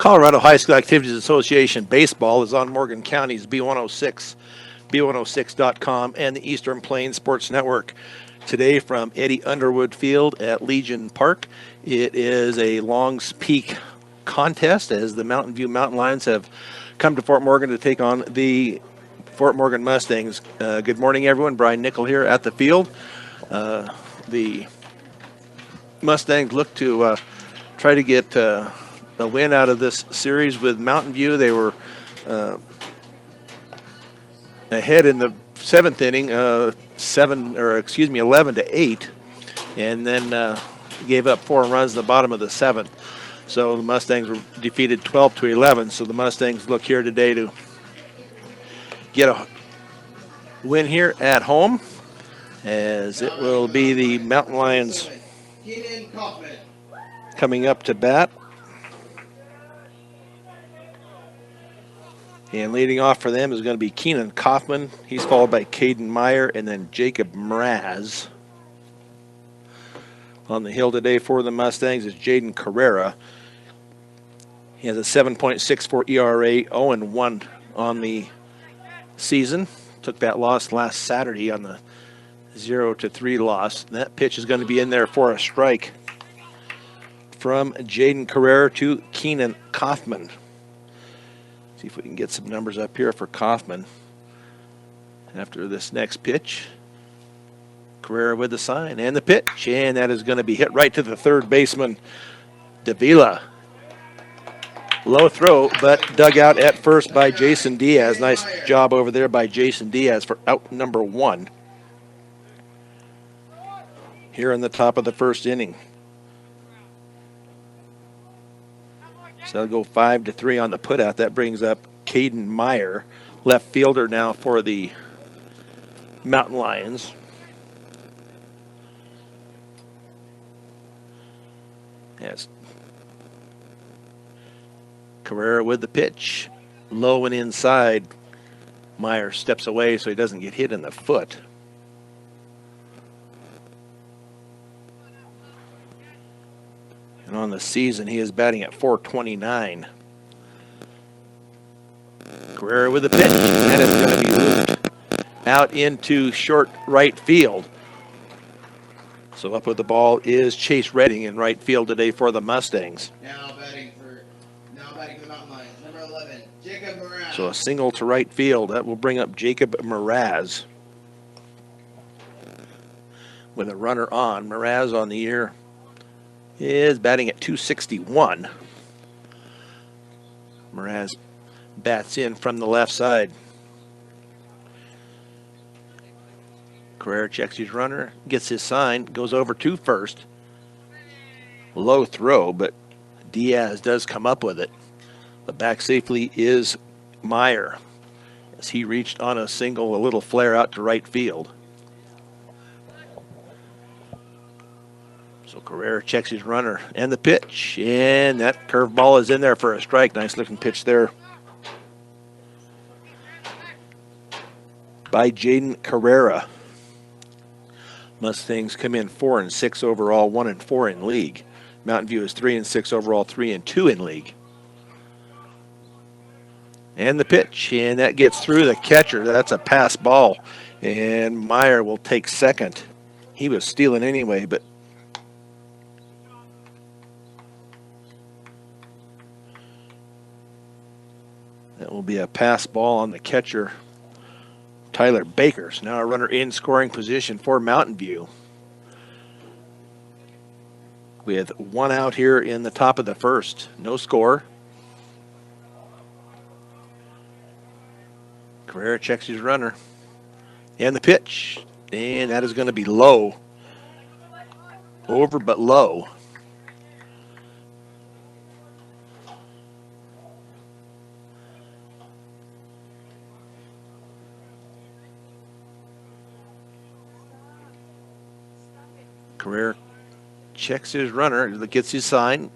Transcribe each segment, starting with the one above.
Colorado High School Activities Association Baseball is on Morgan County's B106, B106.com, and the Eastern Plains Sports Network. Today from Eddie Underwood Field at Legion Park. It is a Longs Peak contest as the Mountain View Mountain Lions have come to Fort Morgan to take on the Fort Morgan Mustangs. Good morning, everyone. Brian Nickel here at the field. The Mustangs look to try to get a win out of this series with Mountain View. They were ahead in the seventh inning, 11-8, and then gave up 4 runs in the bottom of the seventh. So the Mustangs were defeated 12-11. So the Mustangs look here today to get a win here at home, as it will be the Mountain Lions coming up to bat. And leading off for them is going to be Keenan Kaufman. He's followed by Caden Meyer and then Jacob Mraz. On the hill today for the Mustangs is Jaden Carrera. He has a 7.64 ERA, 0-1 on the season. Took that loss last Saturday on the 0-3 loss. That pitch is going to be in there for a strike from Jaden Carrera to Keenan Kaufman. See if we can get some numbers up here for Kaufman after this next pitch. Carrera with the sign and the pitch, and that is going to be hit right to the third baseman, Davila. Low throw, but dug out at first by Jason Diaz. Nice job over there by Jason Diaz for out number 1 here in the top of the first inning. So they'll go 5-3 on the putout. That brings up Caden Meyer, left fielder now for the Mountain Lions. Yes. Carrera with the pitch. Low and inside. Meyer steps away so he doesn't get hit in the foot. And on the season, he is batting at .429. Carrera with the pitch. That is going to be moved out into short right field. So up with the ball is Chase Redding in right field today for the Mustangs. Now batting for the Mountain Lions, number 11, Jacob Mraz. So a single to right field. That will bring up Jacob Mraz. With a runner on. Mraz on the year is batting at .261. Mraz bats in from the left side. Carrera checks his runner, gets his sign, goes over to first. Low throw, but Diaz does come up with it. But back safely is Meyer, as he reached on a single, a little flare out to right field. So Carrera checks his runner and the pitch, and that curveball is in there for a strike. Nice looking pitch there by Jaden Carrera. Mustangs come in 4-6 overall, 1-4 in league. Mountain View is 3-6 overall, 3-2 in league. And the pitch, and that gets through the catcher. That's a pass ball, and Meyer will take second. He was stealing anyway, but that will be a pass ball on the catcher, Tyler Bakers. Now a runner in scoring position for Mountain View. With 1 out here in the top of the first. No score. Carrera checks his runner. And the pitch. And that is going to be low. Over but low. Carrera checks his runner, gets his sign,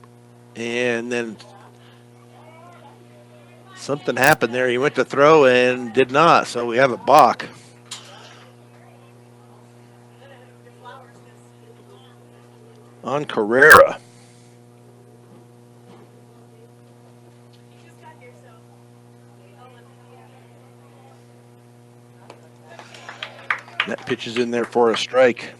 and then something happened there. He went to throw and did not, so we have a balk. On Carrera. That pitch is in there for a strike.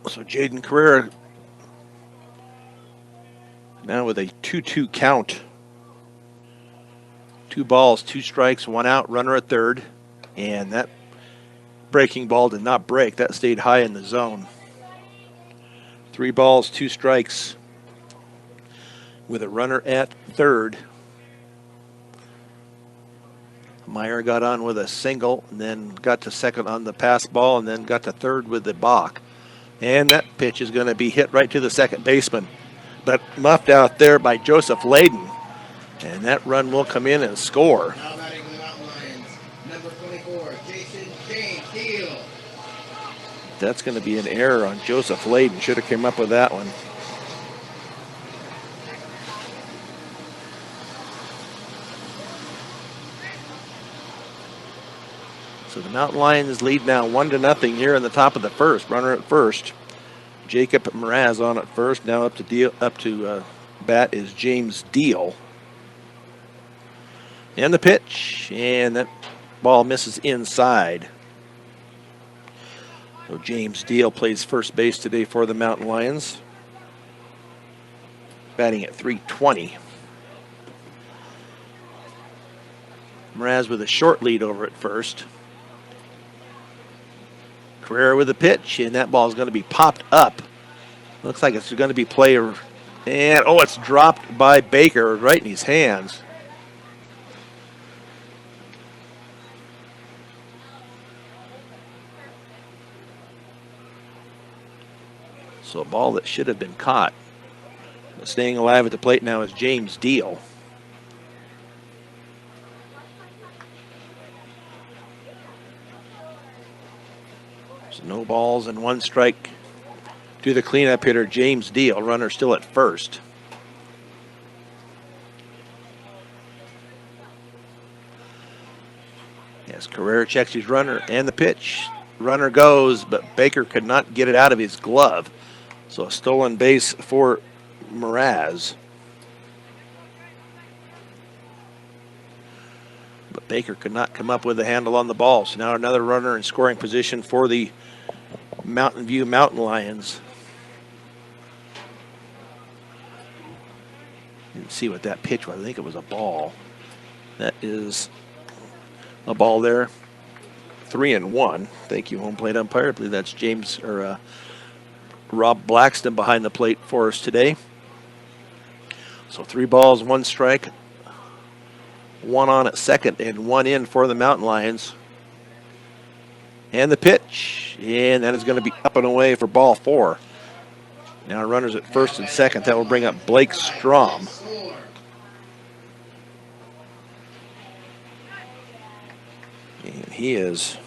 So Jaden Carrera now with a 2-2 count. 2 balls, 2 strikes, 1 out, runner at third. And that breaking ball did not break. That stayed high in the zone. 3 balls, 2 strikes with a runner at third. Meyer got on with a single and then got to second on the pass ball and then got to third with the balk. And that pitch is going to be hit right to the second baseman, but muffed out there by Joseph Layden. And that run will come in and score. Now batting the Mountain Lions, number 24, James Deal. That's going to be an error on Joseph Layden. Should have came up with that one. So the Mountain Lions lead now 1-0 here in the top of the first. Runner at first. Jacob Mraz on at first. Now up to bat is James Deal. And the pitch, and that ball misses inside. So James Deal plays first base today for the Mountain Lions. Batting at .320. Mraz with a short lead over at first. Carrera with a pitch, and that ball is going to be popped up. Looks like it's going to be play, and it's dropped by Baker right in his hands. So a ball that should have been caught. But staying alive at the plate now is James Deal. So no balls and 1 strike to the cleanup hitter, James Deal. Runner still at first. Yes, Carrera checks his runner and the pitch. Runner goes, but Baker could not get it out of his glove. So a stolen base for Mraz. But Baker could not come up with a handle on the ball. So now another runner in scoring position for the Mountain View Mountain Lions. Didn't see what that pitch was. I think it was a ball. That is a ball there. 3-1. Thank you, home plate umpire. I believe that's Rob Blackston behind the plate for us today. So 3 balls, 1 strike. 1 on at second and 1 in for the Mountain Lions. And the pitch. And that is going to be up and away for ball 4. Now runners at first and second. That will bring up Blake Strom. And he is,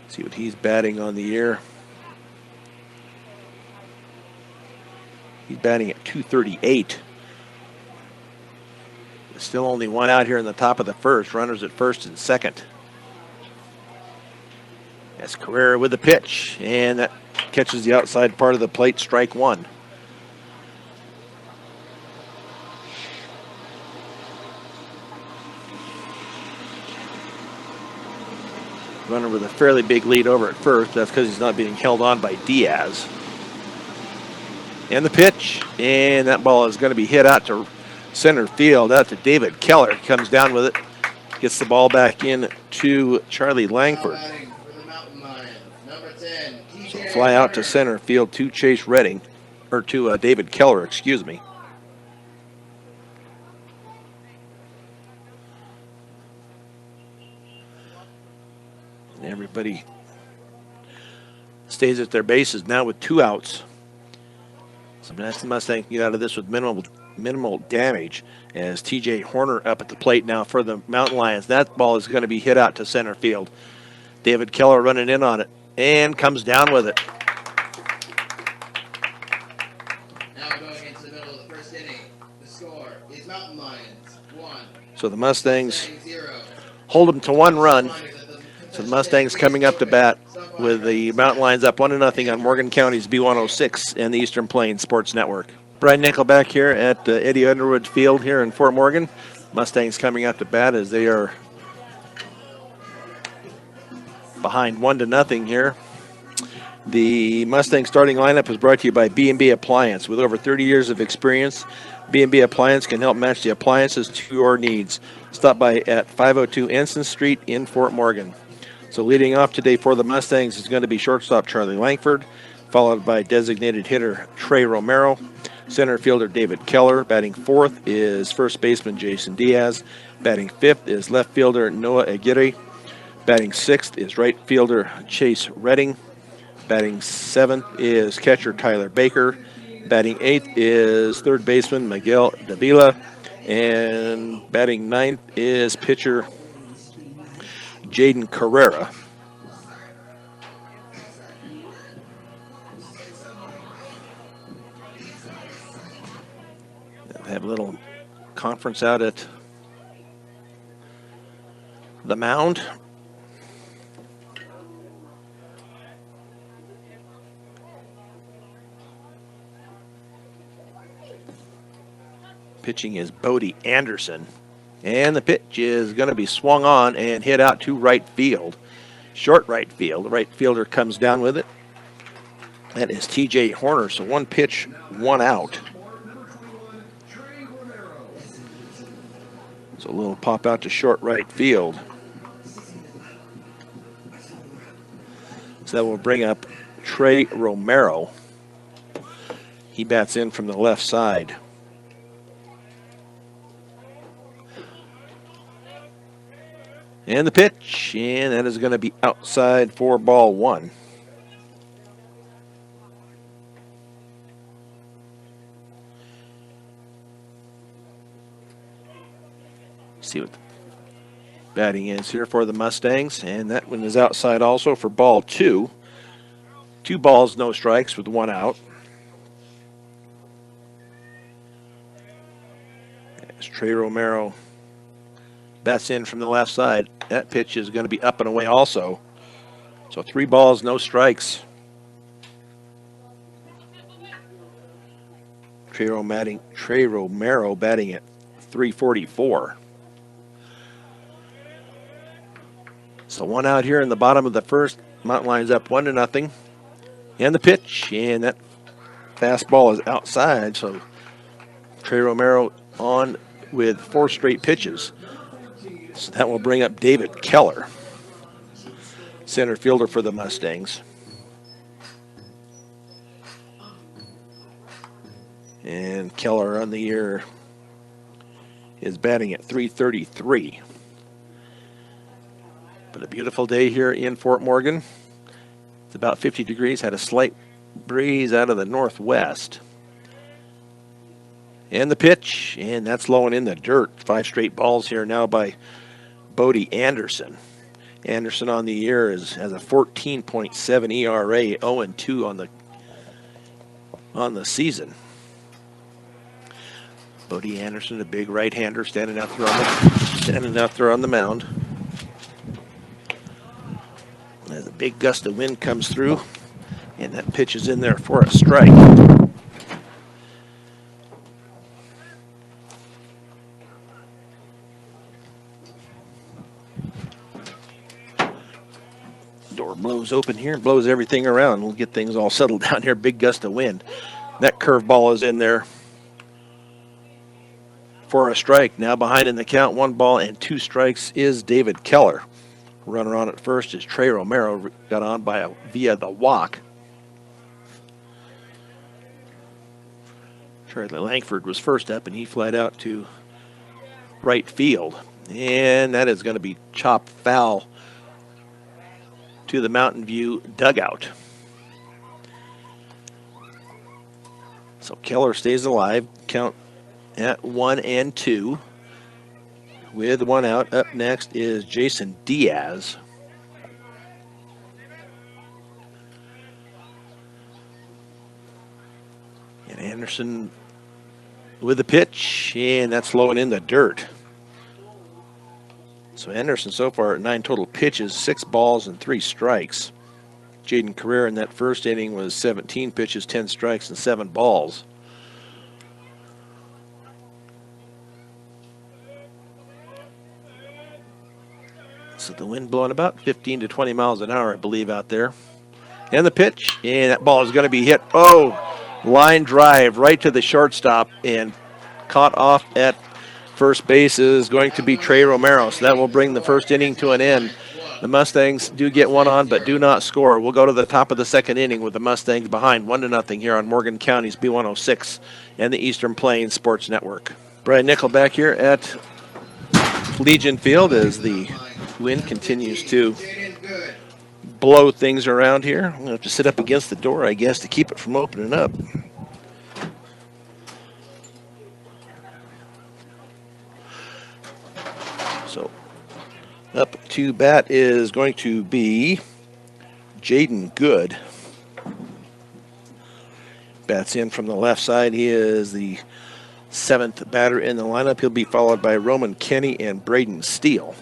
see what he's batting on the year. He's batting at .238. Still only 1 out here in the top of the first. Runners at first and second. That's Carrera with the pitch, and that catches the outside part of the plate, strike 1. Runner with a fairly big lead over at first. That's because he's not being held on by Diaz. And the pitch, and that ball is going to be hit out to center field, out to David Keller. He comes down with it, gets the ball back in to Charlie Langford. So fly out to center field to Chase Redding, or to David Keller, excuse me. And everybody stays at their bases now with 2 outs. So that's the Mustang get out of this with minimal damage, as TJ Horner up at the plate now for the Mountain Lions. That ball is going to be hit out to center field. David Keller running in on it and comes down with it. Now going into the middle of the first inning, the score is Mountain Lions 1. So the Mustangs 0. hold them to 1 run. So the Mustangs coming up to bat with the Mountain Lions up 1-0 on Morgan County's B106 and the Eastern Plains Sports Network. Brian Nickelback here at Eddie Underwood Field here in Fort Morgan. Mustangs coming up to bat as they are behind 1-0 here. The Mustang starting lineup is brought to you by B&B Appliance. With over 30 years of experience, B&B Appliance can help match the appliances to your needs. Stop by at 502 Ensign Street in Fort Morgan. So leading off today for the Mustangs is going to be shortstop Charlie Langford, followed by designated hitter Trey Romero, center fielder David Keller. Batting fourth is first baseman Jason Diaz. Batting fifth is left fielder Noah Aguirre. Batting sixth is right fielder Chase Redding. Batting seventh is catcher Tyler Baker. Batting eighth is third baseman Miguel Davila. And batting ninth is pitcher Jaden Carrera. They have a little conference out at the mound. Pitching is Bodie Anderson. And the pitch is going to be swung on and hit out to right field. Short right field. The right fielder comes down with it. That is TJ Horner. So one pitch, one out. So a little pop out to short right field. So that will bring up Trey Romero. He bats in from the left side. And the pitch, and that is going to be outside for ball one. See what the batting is here for the Mustangs, and that one is outside also for ball two. 2 balls, no strikes with 1 out. As Trey Romero bats in from the left side. That pitch is going to be up and away also. So 3 balls, no strikes. Trey Romero batting at .344. So 1 out here in the bottom of the first. Mountain Lions up 1-0. And the pitch, and that fastball is outside. So Trey Romero on with 4 straight pitches. So that will bring up David Keller, center fielder for the Mustangs. And Keller on the year is batting at .333. But a beautiful day here in Fort Morgan. It's about 50 degrees, had a slight breeze out of the northwest. And the pitch, and that's low and in the dirt. 5 straight balls here now by Bodie Anderson. Anderson on the year has a 14.7 ERA, 0-2 on the season. Bodie Anderson, a big right-hander, standing out there on the mound. As a big gust of wind comes through, and that pitch is in there for a strike. Door blows open here, blows everything around. We'll get things all settled down here. Big gust of wind. That curveball is in there for a strike. Now behind in the count, 1 ball and 2 strikes is David Keller. Runner on at first is Trey Romero, got on via the walk. Charlie Langford was first up, and he flied out to right field. And that is going to be chopped foul to the Mountain View dugout. So Keller stays alive. Count at 1-2. With 1 out. Up next is Jason Diaz. And Anderson with the pitch, and that's low and in the dirt. So Anderson so far at 9 total pitches, 6 balls and 3 strikes. Jaden Carrera in that first inning was 17 pitches, 10 strikes, and 7 balls. So the wind blowing about 15 to 20 miles an hour, I believe, out there. And the pitch, and that ball is going to be hit. Oh, line drive right to the shortstop and caught off at first base is going to be Trey Romero. So that will bring the first inning to an end. The Mustangs do get one on, but do not score. We'll go to the top of the second inning with the Mustangs behind 1-0 here on Morgan County's B106 and the Eastern Plains Sports Network. Brian Nickel back here at Legion Field as the wind continues to blow things around here. I'm going to have to sit up against the door, I guess, to keep it from opening up. So up to bat is going to be Jaden Good. Bats in from the left side. He is the 7th batter in the lineup. He'll be followed by Roman Kenny and Braden Steele.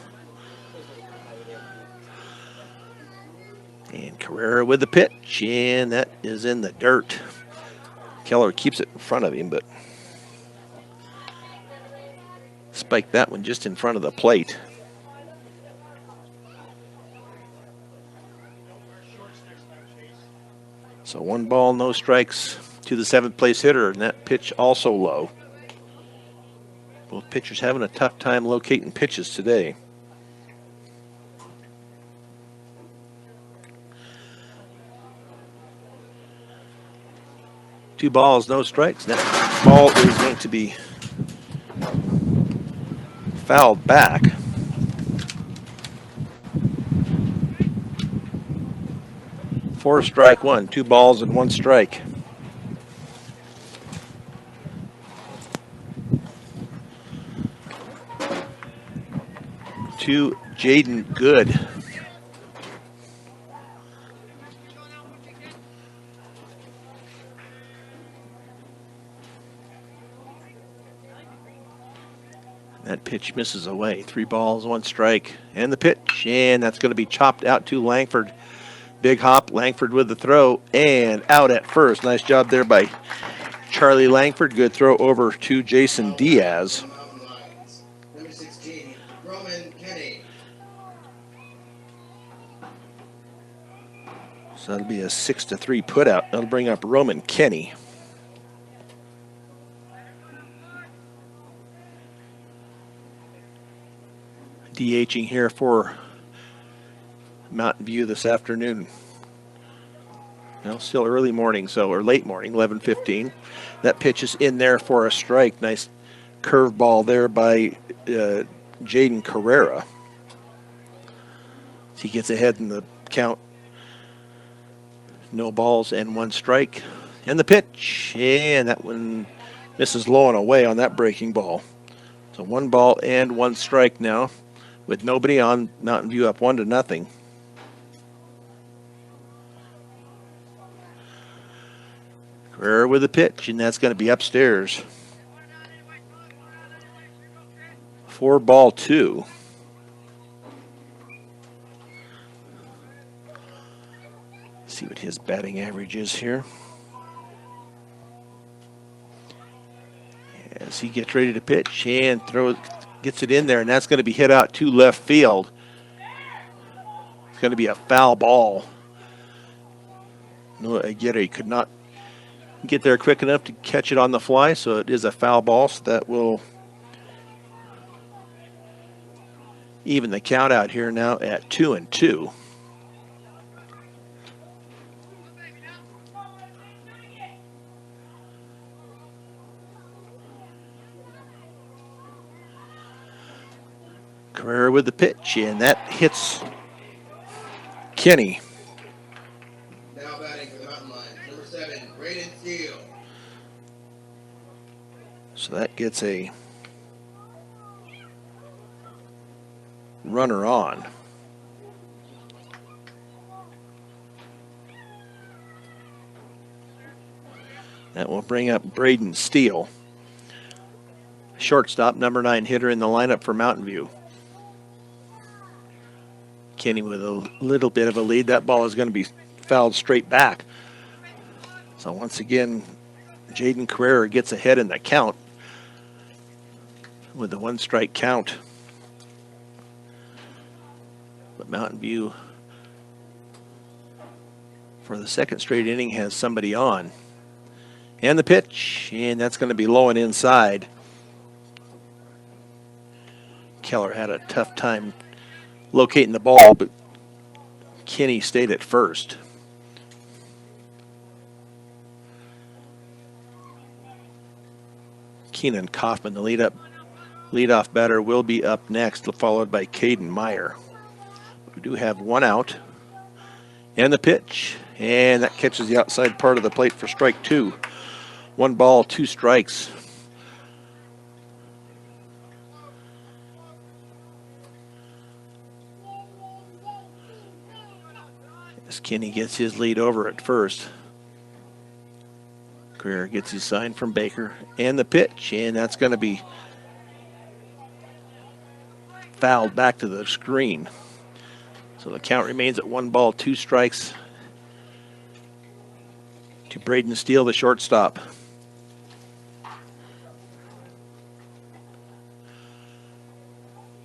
And Carrera with the pitch, and that is in the dirt. Keller keeps it in front of him, but spiked that one just in front of the plate. So 1 ball, no strikes to the 7th place hitter, and that pitch also low. Both pitchers having a tough time locating pitches today. Two balls, no strikes. That ball is going to be fouled back. Four strike one, 2 balls and 1 strike. To Jaden Good. That pitch misses away. 3 balls, 1 strike. And the pitch. And that's going to be chopped out to Langford. Big hop. Langford with the throw. And out at first. Nice job there by Charlie Langford. Good throw over to Jason Diaz. Number 16, Roman Kenny. So that'll be a 6-3 putout. That'll bring up Roman Kenny. DHing here for Mountain View this afternoon. Well, still early morning, or late morning, 11:15. That pitch is in there for a strike. Nice curveball there by Jaden Carrera. He gets ahead in the count. No balls and 1 strike. And the pitch, and that one misses low and away on that breaking ball. So 1 ball and 1 strike now, with nobody on. Mountain View up 1-0. Carrera with the pitch, and that's going to be upstairs. 4 ball 2. See what his batting average is here. As he gets ready to pitch and gets it in there, and that's going to be hit out to left field. It's going to be a foul ball. Noah Aguirre could not get there quick enough to catch it on the fly, so it is a foul ball, so that will even the count out here now at 2-2. Carrera with the pitch, and that hits Kenny. Now batting for the Mountain Lions, number 7, Braden Steele. So that gets a runner on. That will bring up Braden Steele. Shortstop, number 9 hitter in the lineup for Mountain View. Kinney with a little bit of a lead. That ball is going to be fouled straight back. So once again, Jaden Carrera gets ahead in the count with the 1-strike count. But Mountain View, for the second straight inning, has somebody on. And the pitch, and that's going to be low and inside. Keller had a tough time locating the ball, but Kinney stayed at first. Keenan Kaufman, the leadoff batter, will be up next, followed by Caden Meyer. We do have one out. And the pitch, and that catches the outside part of the plate for strike 2. 1 ball, 2 strikes. As Kinney gets his lead over at first. Carrera gets his sign from Baker. And the pitch, and that's going to be fouled back to the screen. So the count remains at 1 ball, 2 strikes to Braden Steele, the shortstop.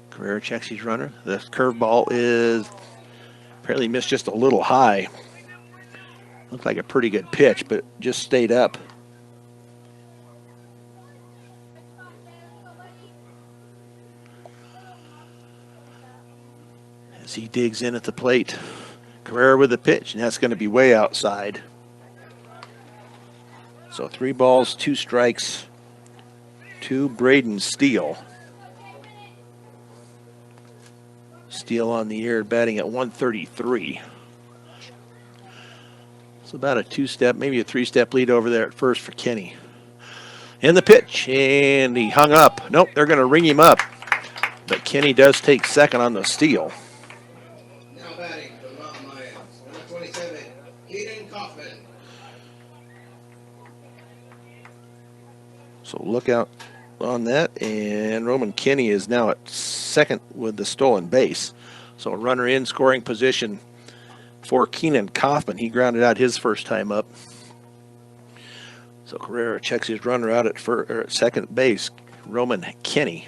Carrera checks his runner. The curveball is apparently missed just a little high. Looked like a pretty good pitch, but just stayed up. As he digs in at the plate. Carrera with the pitch, and that's going to be way outside. So 3 balls, 2 strikes to Braden Steele. Steele on the year, batting at 133. It's about a 2-step, maybe a 3-step lead over there at first for Kinney. And the pitch, and he hung up. Nope, they're going to ring him up. But Kinney does take second on the steal. Now batting for the Mountain Lions, number 27, Caden Kaufman. So look out on that, and Roman Kinney is now at second with the stolen base. So a runner in scoring position for Keenan Kaufman. He grounded out his first time up. So Carrera checks his runner out at second base, Roman Kinney.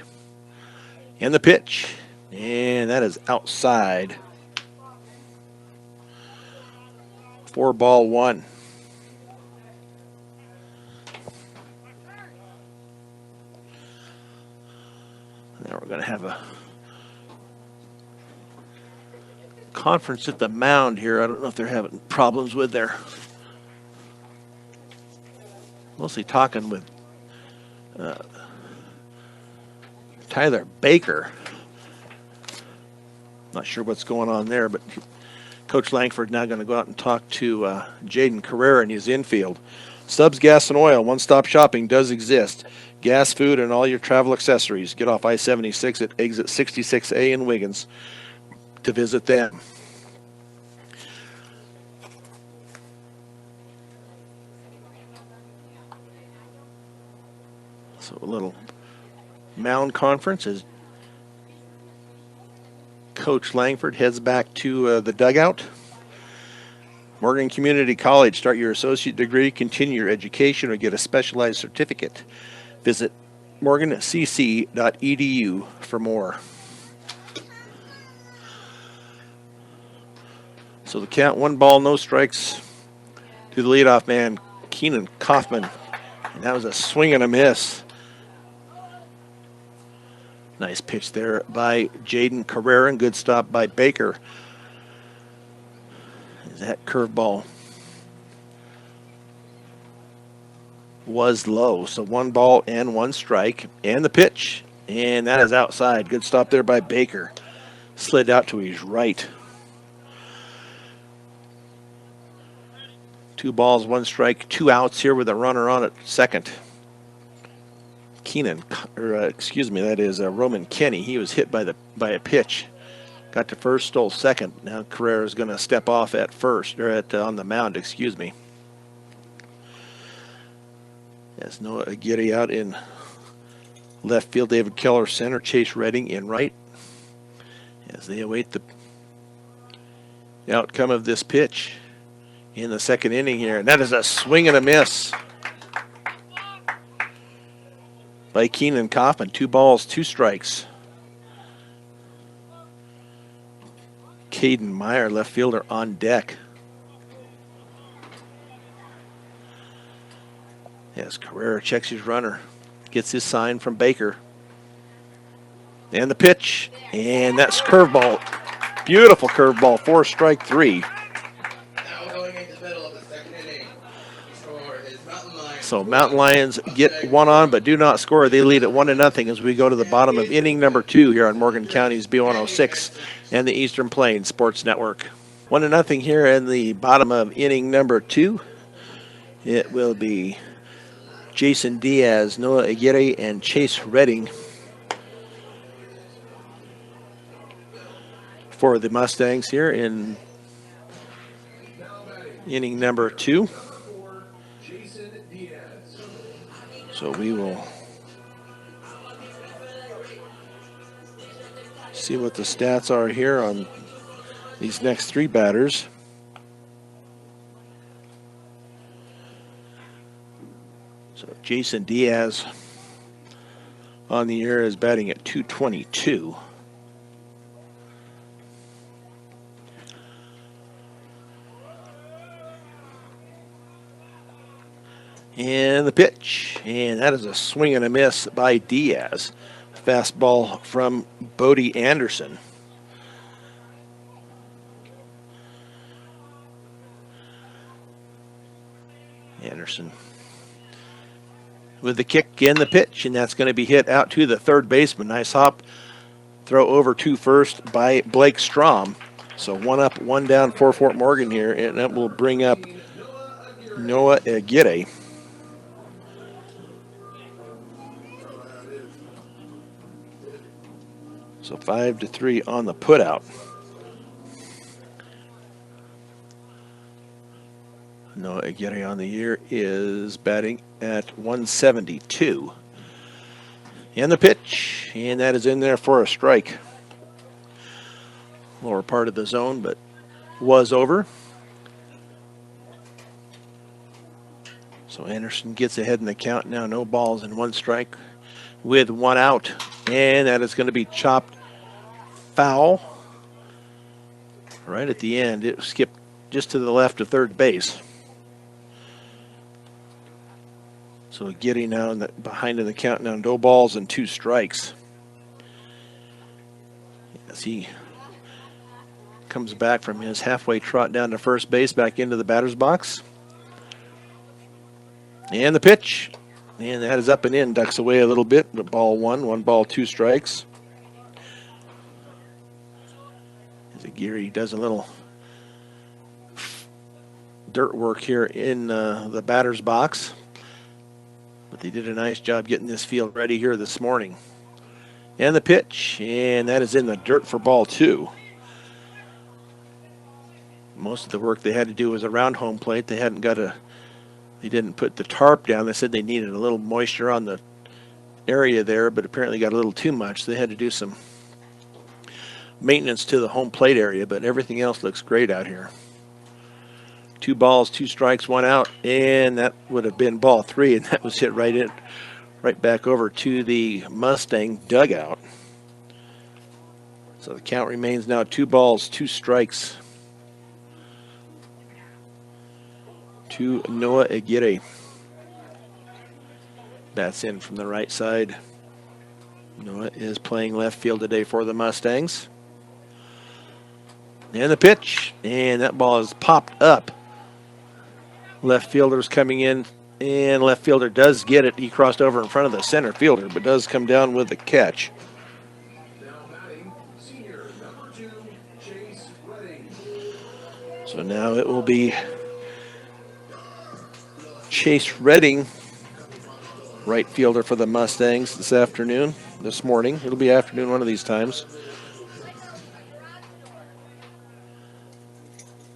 And the pitch, and that is outside. 4 ball 1. Now we're going to have a conference at the mound here. I don't know if they're having problems with their, mostly talking with Tyler Baker. Not sure what's going on there, but Coach Langford now going to go out and talk to Jaden Carrera in his infield. Stubbs Gas and Oil, one-stop shopping does exist. Gas, food, and all your travel accessories. Get off I-76 at exit 66A in Wiggins to visit them. So a little mound conference as Coach Langford heads back to the dugout. Morgan Community College, start your associate degree, continue your education, or get a specialized certificate. Visit morgancc.edu for more. So the count, 1 ball, no strikes to the leadoff man, Keenan Kaufman. And that was a swing and a miss. Nice pitch there by Jaden Carrera, and good stop by Baker. That curveball was low, so 1 ball and 1 strike, and the pitch, and that is outside. Good stop there by Baker. Slid out to his right. 2 balls, 1 strike, 2 outs here with a runner on at second. That is Roman Kinney. He was hit by a pitch. Got to first, stole second. Now Carrera is going to step off at first, or on the mound, excuse me. As Noah Aguirre out in left field, David Keller center, Chase Redding in right. As they await the the outcome of this pitch in the second inning here. And that is a swing and a miss by Keenan Kaufman. 2 balls, 2 strikes. Caden Meyer, left fielder, on deck. Yes, Carrera checks his runner. Gets his sign from Baker. And the pitch. And that's curveball. Beautiful curveball. 4 strike 3. Now going into the middle of the second inning. The score is Mountain Lions. So Mountain Lions get 1 on, but do not score. They lead at 1-0 as we go to the bottom of inning number 2 here on Morgan County's B106 and the Eastern Plains Sports Network. 1-0 here in the bottom of inning number 2. It will be Jason Diaz, Noah Aguirre, and Chase Redding for the Mustangs here in inning number 2. So we will see what the stats are here on these next 3 batters. So Jason Diaz on the year is batting at .222. And the pitch, and that is a swing and a miss by Diaz. Fastball from Bodie Anderson. Anderson with the kick and the pitch, and that's going to be hit out to the third baseman. Nice hop throw over to first by Blake Strom. So 1 up, 1 down for Fort Morgan here, and that will bring up Noah Aguirre. So 5-3 on the putout. Noah Aguirre on the year is batting at .172. And the pitch, and that is in there for a strike. Lower part of the zone, but was over. So Anderson gets ahead in the count now. No balls and 1 strike with 1 out. And that is going to be chopped foul right at the end. It skipped just to the left of third base. So getting now behind in the count now, no balls and 2 strikes. As he comes back from his halfway trot down to first base, back into the batter's box. And the pitch. And that is up and in, ducks away a little bit. But ball 1 ball, 2 strikes. As Aguirre does a little dirt work here in the batter's box. But they did a nice job getting this field ready here this morning. And the pitch, and that is in the dirt for ball 2. Most of the work they had to do was around home plate. They didn't put the tarp down. They said they needed a little moisture on the area there, but apparently got a little too much. They had to do some maintenance to the home plate area, but everything else looks great out here. 2 balls, 2 strikes, 1 out, and that would have been ball 3, and that was hit right back over to the Mustang dugout. So the count remains now 2 balls, 2 strikes to Noah Aguirre. Bats in from the right side. Noah is playing left field today for the Mustangs. And the pitch, and that ball is popped up. Left fielder's coming in, and left fielder does get it. He crossed over in front of the center fielder, but does come down with the catch. So now it will be Chase Redding, right fielder for the Mustangs this morning. It'll be afternoon one of these times.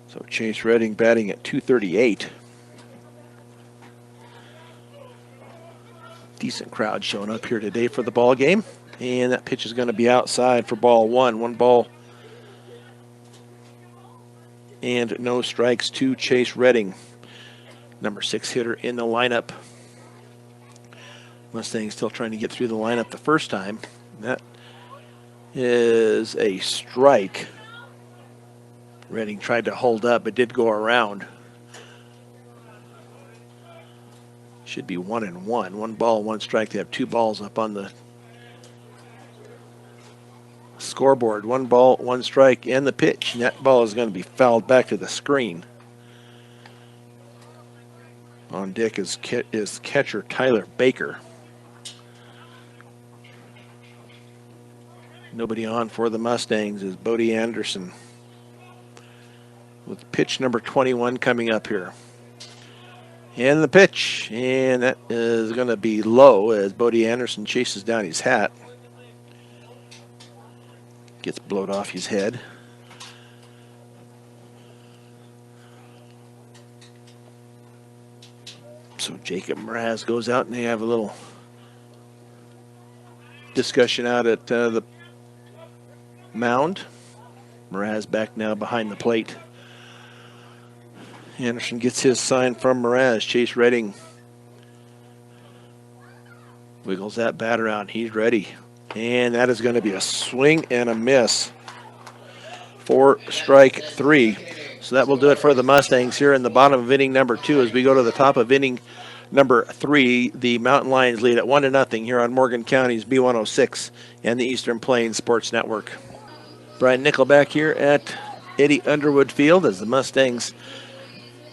So Chase Redding batting at .238. Decent crowd showing up here today for the ball game. And that pitch is going to be outside for ball 1. 1 ball, and no strikes to Chase Redding, number 6 hitter in the lineup. Mustang still trying to get through the lineup the first time. That is a strike. Redding tried to hold up, but did go around. Should be 1-1. 1 ball, 1 strike. They have 2 balls up on the scoreboard. 1 ball, 1 strike, and the pitch. And that ball is going to be fouled back to the screen. On deck is catcher Tyler Baker. Nobody on for the Mustangs is Bodie Anderson, with pitch number 21 coming up here. And the pitch, and that is going to be low as Bodie Anderson chases down his hat. Gets blowed off his head. So Jacob Mraz goes out and they have a little discussion out at the mound. Mraz back now behind the plate. Anderson gets his sign from Mraz. Chase Redding wiggles that bat around. He's ready. And that is going to be a swing and a miss for strike 3. So that will do it for the Mustangs here in the bottom of inning number 2. As we go to the top of inning number 3, the Mountain Lions lead at 1-0 here on Morgan County's B106 and the Eastern Plains Sports Network. Brian Nickelback here at Eddie Underwood Field as the Mustangs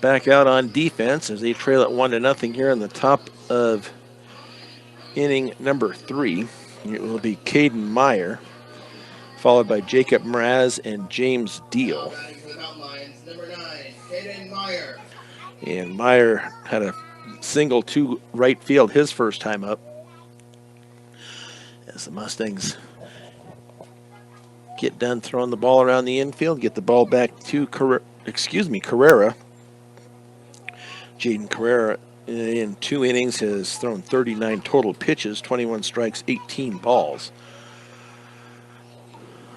back out on defense as they trail at 1-0 here in the top of inning number 3. It will be Caden Meyer, followed by Jacob Mraz and James Deal. And Meyer had a single to right field his first time up. As the Mustangs get done throwing the ball around the infield, get the ball back to Carrera. Jaden Carrera in 2 innings has thrown 39 total pitches, 21 strikes, 18 balls.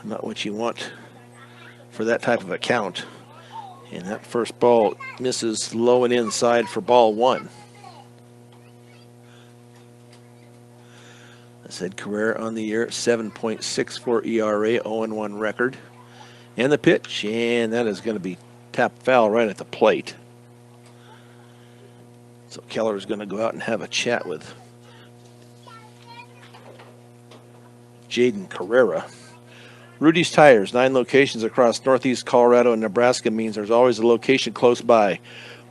Not what you want for that type of a count. And that first ball misses low and inside for ball 1. I said Carrera on the year, 7.64 ERA, 0-1 record. And the pitch, and that is going to be tapped foul right at the plate. So Keller is going to go out and have a chat with Jaden Carrera. Rudy's Tires, 9 locations across northeast Colorado and Nebraska means there's always a location close by.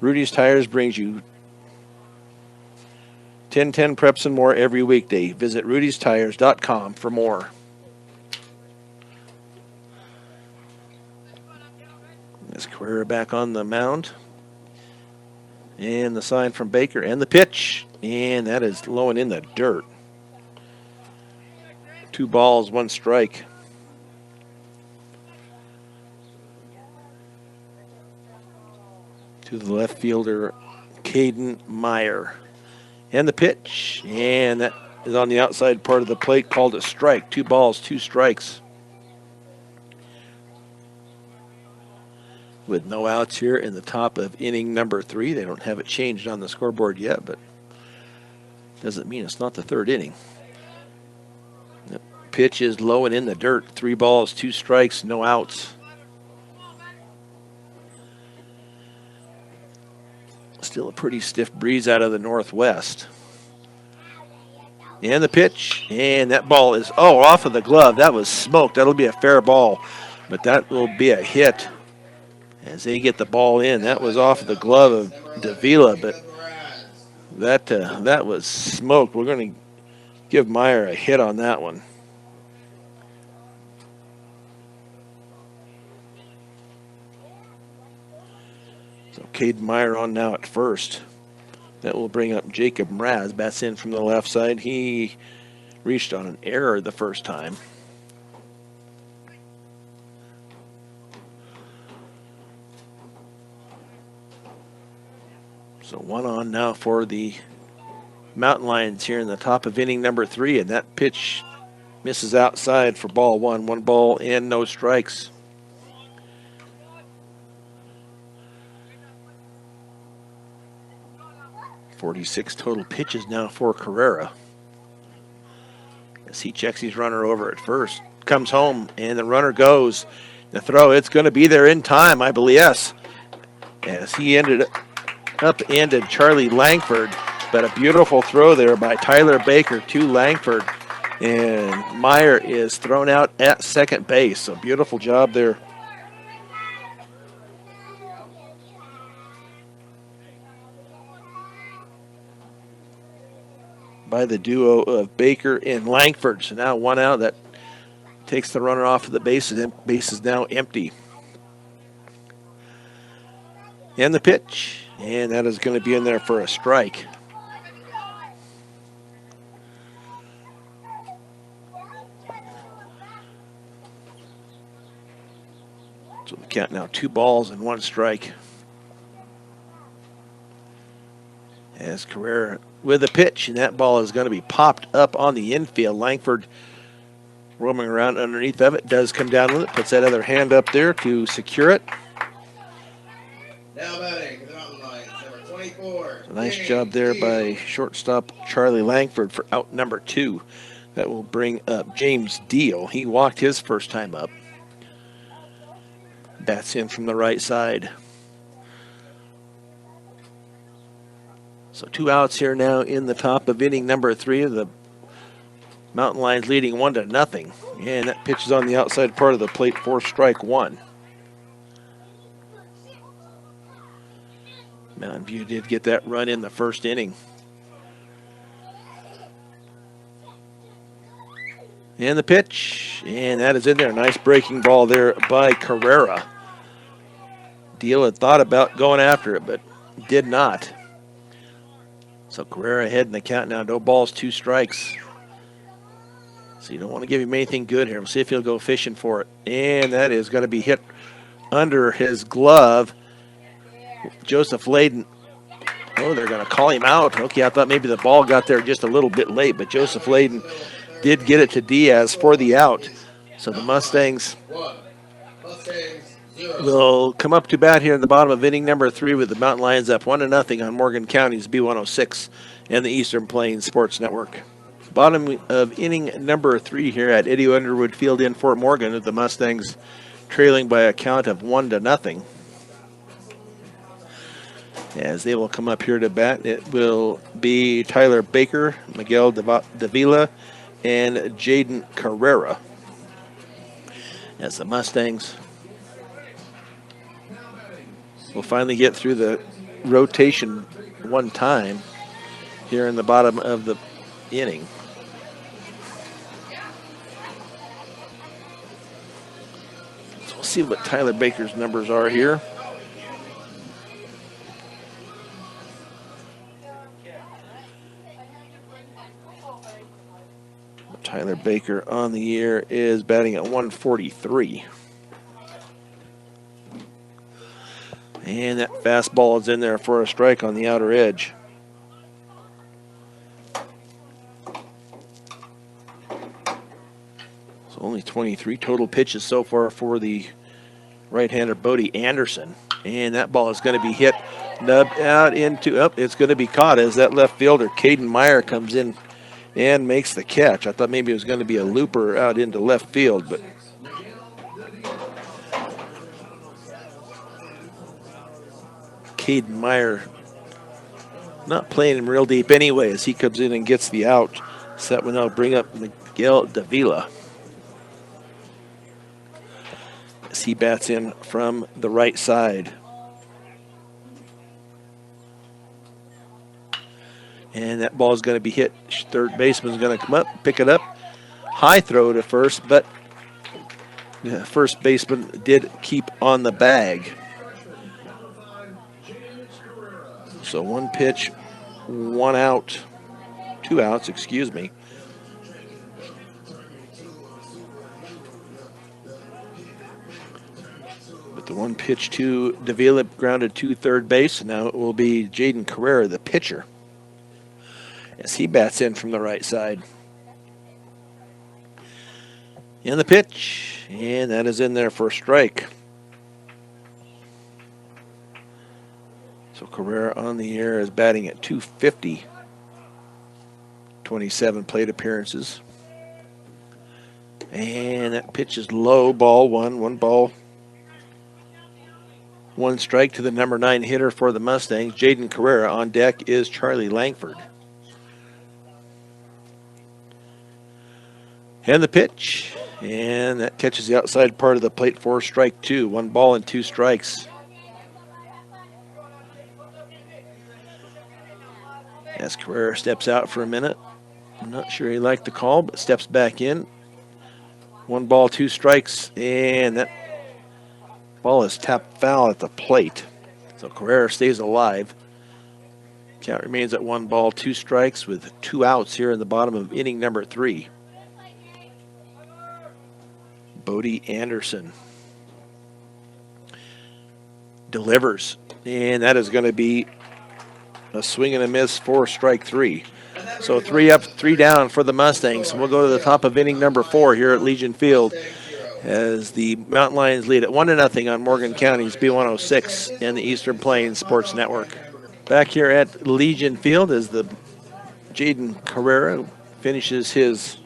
Rudy's Tires brings you 10-10 preps and more every weekday. Visit rudystires.com for more. There's Carrera back on the mound. And the sign from Baker and the pitch. And that is low and in the dirt. 2 balls, 1 strike. To the left fielder, Caden Meyer. And the pitch. And that is on the outside part of the plate, called a strike. 2 balls, 2 strikes. With no outs here in the top of inning number 3. They don't have it changed on the scoreboard yet, but doesn't mean it's not the 3rd inning. The pitch is low and in the dirt. 3 balls, 2 strikes, no outs. Still a pretty stiff breeze out of the northwest. And the pitch, and that ball is, off of the glove. That was smoked. That'll be a fair ball, but that will be a hit. As they get the ball in, that was off the glove of Davila, but that was smoked. We're going to give Meyer a hit on that one. So Caden Meyer on now at first. That will bring up Jacob Mraz. Bats in from the left side. He reached on an error the first time. So 1 on now for the Mountain Lions here in the top of inning number 3, and that pitch misses outside for ball 1. 1 ball and no strikes. 46 total pitches now for Carrera. As he checks his runner over at first. Comes home, and the runner goes. The throw, it's going to be there in time, I believe, yes. As he upended Charlie Langford, but a beautiful throw there by Tyler Baker to Langford. And Meyer is thrown out at second base. So beautiful job there. By the duo of Baker and Langford. So now one out, that takes the runner off of the base. The base is now empty. And the pitch. And that is going to be in there for a strike. So the count now 2 balls and 1 strike. As Carrera with a pitch, and that ball is going to be popped up on the infield. Langford roaming around underneath of it, does come down with it, puts that other hand up there to secure it. Now batting, the Mountain Lions, number 24. A nice job there by shortstop Charlie Langford for out number 2. That will bring up James Deal. He walked his first time up. Bats in from the right side. So 2 outs here now in the top of inning number 3 of the Mountain Lions leading 1-0. And that pitch is on the outside part of the plate for strike 1. Mountain View did get that run in the first inning. And the pitch, and that is in there. Nice breaking ball there by Carrera. Deal had thought about going after it, but did not. So Carrera ahead in the count now. No balls, 2 strikes. So you don't want to give him anything good here. We'll see if he'll go fishing for it. And that is going to be hit under his glove. Joseph Layden. Oh, they're going to call him out. Okay, I thought maybe the ball got there just a little bit late, but Joseph Layden did get it to Diaz for the out. So the Mustangs will come up to bat here in the bottom of inning number 3 with the Mountain Lions up 1-0 on Morgan County's B106 and the Eastern Plains Sports Network. Bottom of inning number 3 here at Eddie Underwood Field in Fort Morgan, with the Mustangs trailing by a count of 1-0. As they will come up here to bat, it will be Tyler Baker, Miguel Davila, and Jaden Carrera. As the Mustangs will finally get through the rotation one time here in the bottom of the inning. So we'll see what Tyler Baker's numbers are here. Tyler Baker on the year is batting at 143. And that fastball is in there for a strike on the outer edge. So only 23 total pitches so far for the right-hander Bodie Anderson. And that ball is going to be hit, nubbed out into, it's going to be caught as that left fielder, Caden Meyer, comes in and makes the catch. I thought maybe it was going to be a looper out into left field, but Caden Meyer not playing him real deep anyway as he comes in and gets the out. So that will now bring up Miguel Davila as he bats in from the right side. And that ball is going to be hit. Third baseman is going to come up, pick it up. High throw to first, but the first baseman did keep on the bag. So 1 pitch, 1 out, 2 outs, excuse me. But the 1 pitch to Davila grounded to third base. Now it will be Jaden Carrera, the pitcher, as he bats in from the right side. And the pitch, and that is in there for a strike. So Carrera on the air is batting at .250. 27 plate appearances. And that pitch is low, ball one. One ball, one strike to the number 9 hitter for the Mustangs, Jaden Carrera. On deck is Charlie Langford. And the pitch. And that catches the outside part of the plate for strike 2. 1 ball and 2 strikes. As Carrera steps out for a minute. I'm not sure he liked the call, but steps back in. 1 ball, 2 strikes, and that ball is tapped foul at the plate. So Carrera stays alive. Count remains at 1 ball, 2 strikes with 2 outs here in the bottom of inning number 3. Bodie Anderson delivers, and that is going to be a swing and a miss for strike 3. So 3 up, 3 down for the Mustangs. We'll go to the top of inning number 4 here at Legion Field as the Mountain Lions lead at 1-0 on Morgan County's B106 and the Eastern Plains Sports Network. Back here at Legion Field as the Jaden Carrera finishes his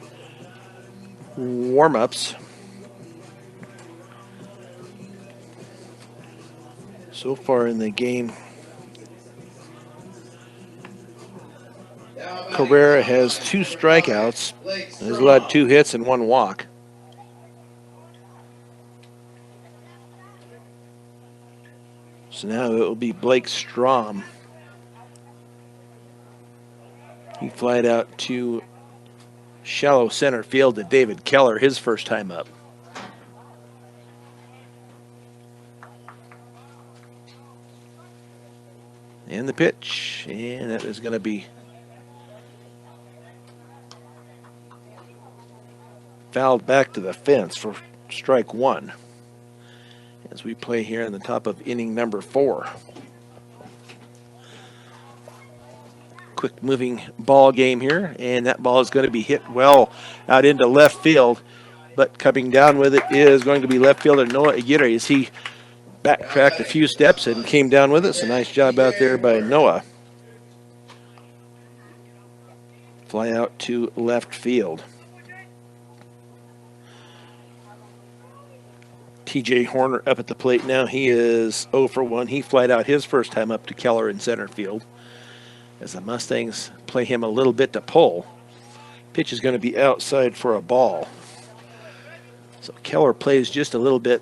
warm-ups. So far in the game, Carrera has 2 strikeouts, has allowed 2 hits and 1 walk. So now it will be Blake Strom. He flied out to shallow center field to David Keller, his first time up. And the pitch, and that is going to be fouled back to the fence for strike 1 as we play here in the top of inning number 4. Quick moving ball game here, and that ball is going to be hit well out into left field, but coming down with it is going to be left fielder Noah Aguirre as he backtracked a few steps and came down with it. So nice job out there by Noah. Fly out to left field. TJ Horner up at the plate now. He is 0 for 1. He flied out his first time up to Keller in center field as the Mustangs play him a little bit to pull. Pitch is going to be outside for a ball. So Keller plays just a little bit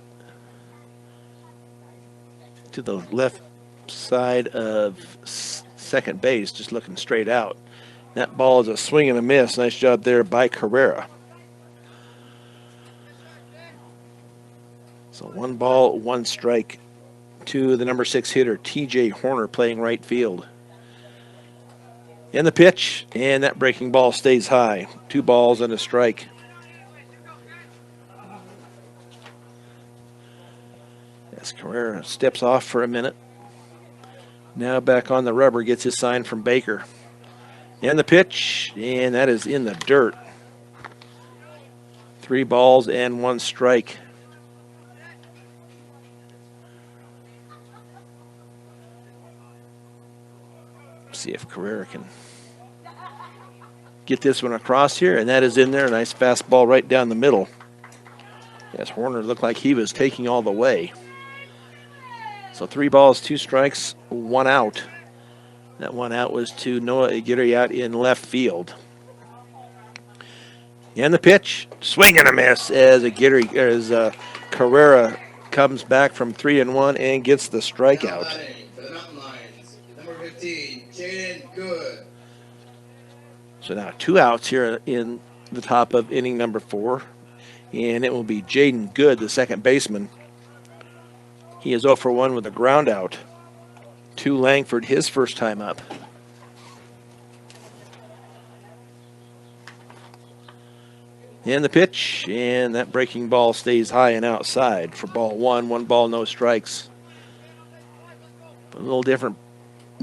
to the left side of second base, just looking straight out. That ball is a swing and a miss. Nice job there by Carrera. So 1 ball, 1 strike to the number 6 hitter, TJ Horner, playing right field. And the pitch, and that breaking ball stays high. 2 balls and a strike. As Carrera steps off for a minute. Now back on the rubber, gets his sign from Baker. And the pitch, and that is in the dirt. 3 balls and 1 strike. See if Carrera can get this one across here, and that is in there. A nice fastball right down the middle. Yes, Horner looked like he was taking all the way. So 3 balls, 2 strikes, 1 out. That 1 out was to Noah Aguirre out in left field. And the pitch, swing and a miss as Carrera comes back from 3-1 and gets the strikeout. For the Mountain Lions, number 15, Jaden Good. So now 2 outs here in the top of inning number 4. And it will be Jaden Good, the second baseman. He is 0 for 1 with a ground out to Langford, his first time up. And the pitch, and that breaking ball stays high and outside for ball 1. 1 ball, no strikes. A little different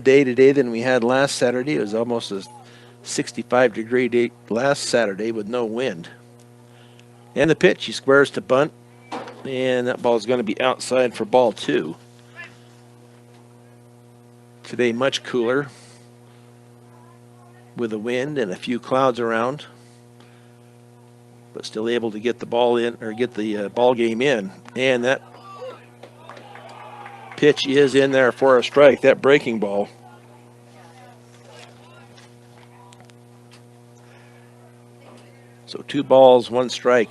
day today than we had last Saturday. It was almost a 65-degree day last Saturday with no wind. And the pitch, he squares to bunt. And that ball is going to be outside for ball 2. Today much cooler with a wind and a few clouds around, but still able to get the ball in, or get the ball game in. And that pitch is in there for a strike, that breaking ball. So 2 balls, 1 strike.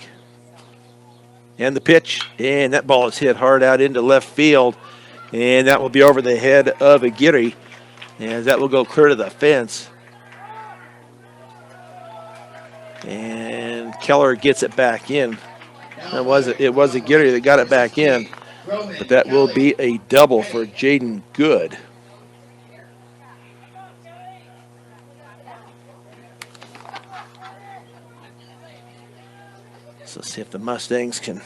And the pitch, and that ball is hit hard out into left field, and that will be over the head of Aguirre, and that will go clear to the fence. And Keller gets it back in. It was Aguirre that got it back in, but that will be a double for Jaden Good. So let's see if the Mustangs can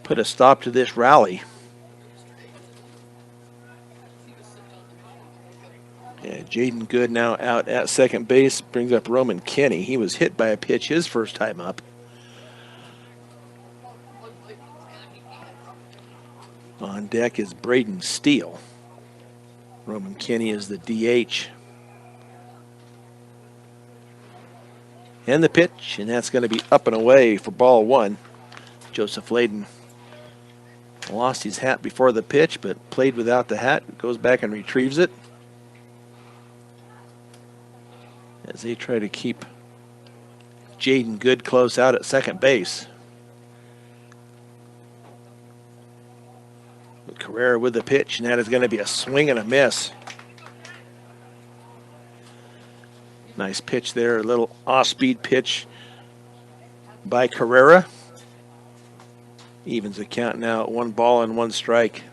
put a stop to this rally. Yeah, Jaden Good now out at second base, brings up Roman Kenny. He was hit by a pitch his first time up. On deck is Braden Steele. Roman Kenny is the DH. And the pitch, and that's going to be up and away for ball 1. Joseph Layden lost his hat before the pitch, but played without the hat. Goes back and retrieves it as they try to keep Jaden Good close out at second base. Carrera with the pitch, and that is going to be a swing and a miss. Nice pitch there, a little off-speed pitch by Carrera. Evens the count now at 1 ball and 1 strike.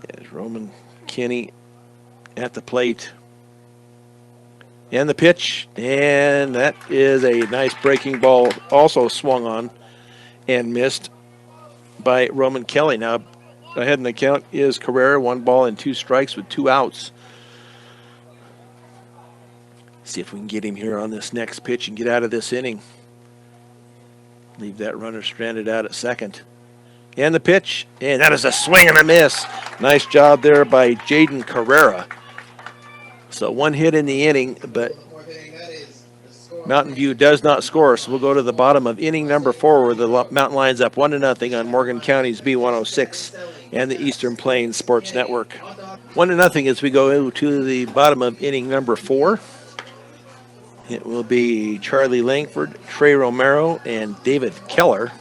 There's Roman Kenny at the plate. And the pitch, and that is a nice breaking ball, also swung on and missed by Roman Kelly. Now ahead in the count is Carrera, 1 ball and 2 strikes with 2 outs. See if we can get him here on this next pitch and get out of this inning. Leave that runner stranded out at second. And the pitch, and that is a swing and a miss. Nice job there by Jaden Carrera. So 1 hit in the inning, but Mountain View does not score. So we'll go to the bottom of inning number 4, where the Mountain Lions up 1-0 on Morgan County's B106 and the Eastern Plains Sports Network. 1-0 as we go to the bottom of inning number 4. It will be Charlie Langford, Trey Romero, and David Keller.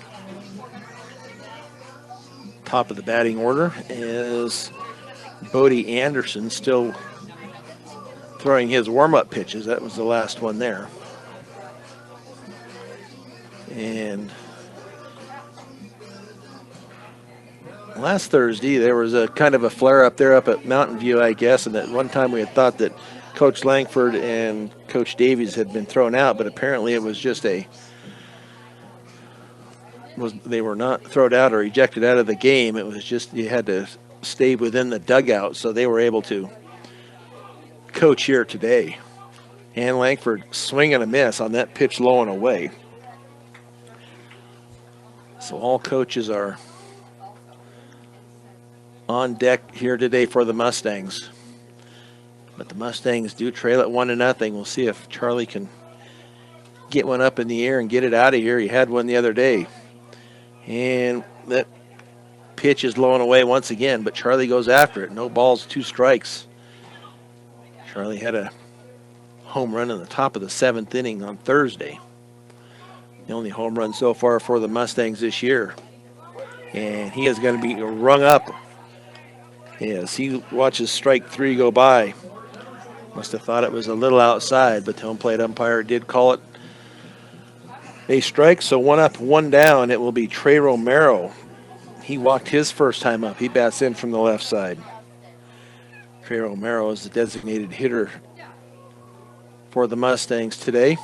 Top of the batting order is Bodie Anderson, still throwing his warm-up pitches. That was the last one there. And last Thursday, there was a kind of a flare-up there up at Mountain View, I guess, and at one time we had thought that Coach Langford and Coach Davies had been thrown out, but apparently it was just they were not thrown out or ejected out of the game. It was just you had to stay within the dugout, so they were able to coach here today. And Langford swing and a miss on that pitch low and away. So all coaches are on deck here today for the Mustangs. But the Mustangs do trail at 1-0. We'll see if Charlie can get one up in the air and get it out of here. He had one the other day. And that pitch is low and away once again, but Charlie goes after it. No balls, 2 strikes. Charlie had a home run in the top of the 7th inning on Thursday. The only home run so far for the Mustangs this year. And he is going to be rung up as he watches strike 3 go by. Must have thought it was a little outside, but the home plate umpire did call it a strike. So 1 up, 1 down. It will be Trey Romero. He walked his first time up. He bats in from the left side. Trey Romero is the designated hitter for the Mustangs today.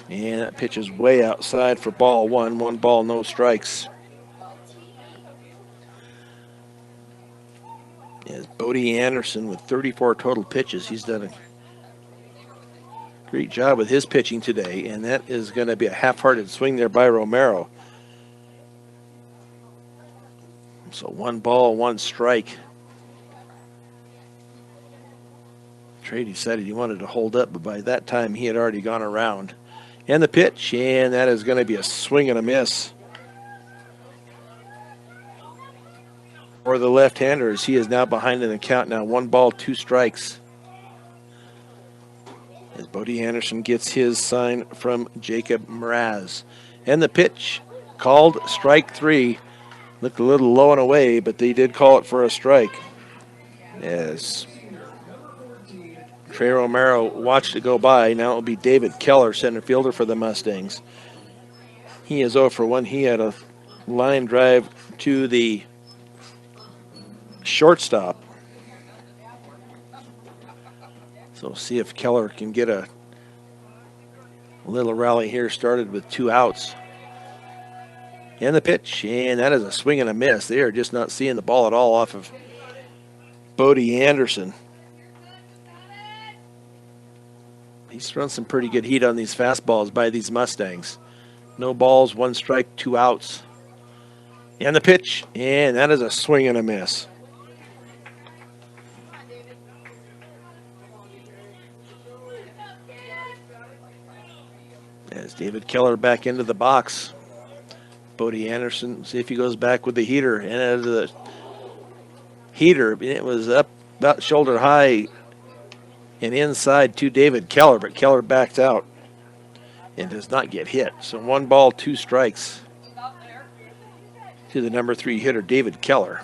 And that pitch is way outside for ball 1. 1 ball, no strikes. Is Bodie Anderson with 34 total pitches. He's done a great job with his pitching today, and that is going to be a half-hearted swing there by Romero. So 1 ball, 1 strike. Trey decided he wanted to hold up, but by that time he had already gone around. And the pitch, and that is going to be a swing and a miss for the left-handers. He is now behind in the count now. 1 ball, 2 strikes. As Bodie Anderson gets his sign from Jacob Mraz. And the pitch, called strike 3. Looked a little low and away, but they did call it for a strike. As Trey Romero watched it go by. Now it will be David Keller, center fielder for the Mustangs. He is 0 for 1. He had a line drive to the shortstop. So see if Keller can get a little rally here, started with 2 outs. And the pitch, and that is a swing and a miss. They are just not seeing the ball at all off of Bodie Anderson. He's thrown some pretty good heat on these fastballs by these Mustangs. No balls, 1 strike, 2 outs. And the pitch, and that is a swing and a miss. As David Keller back into the box. Bodie Anderson, see if he goes back with the heater. And as the heater, it was up about shoulder high and inside to David Keller, but Keller backed out and does not get hit. So 1 ball, 2 strikes to the number 3 hitter, David Keller.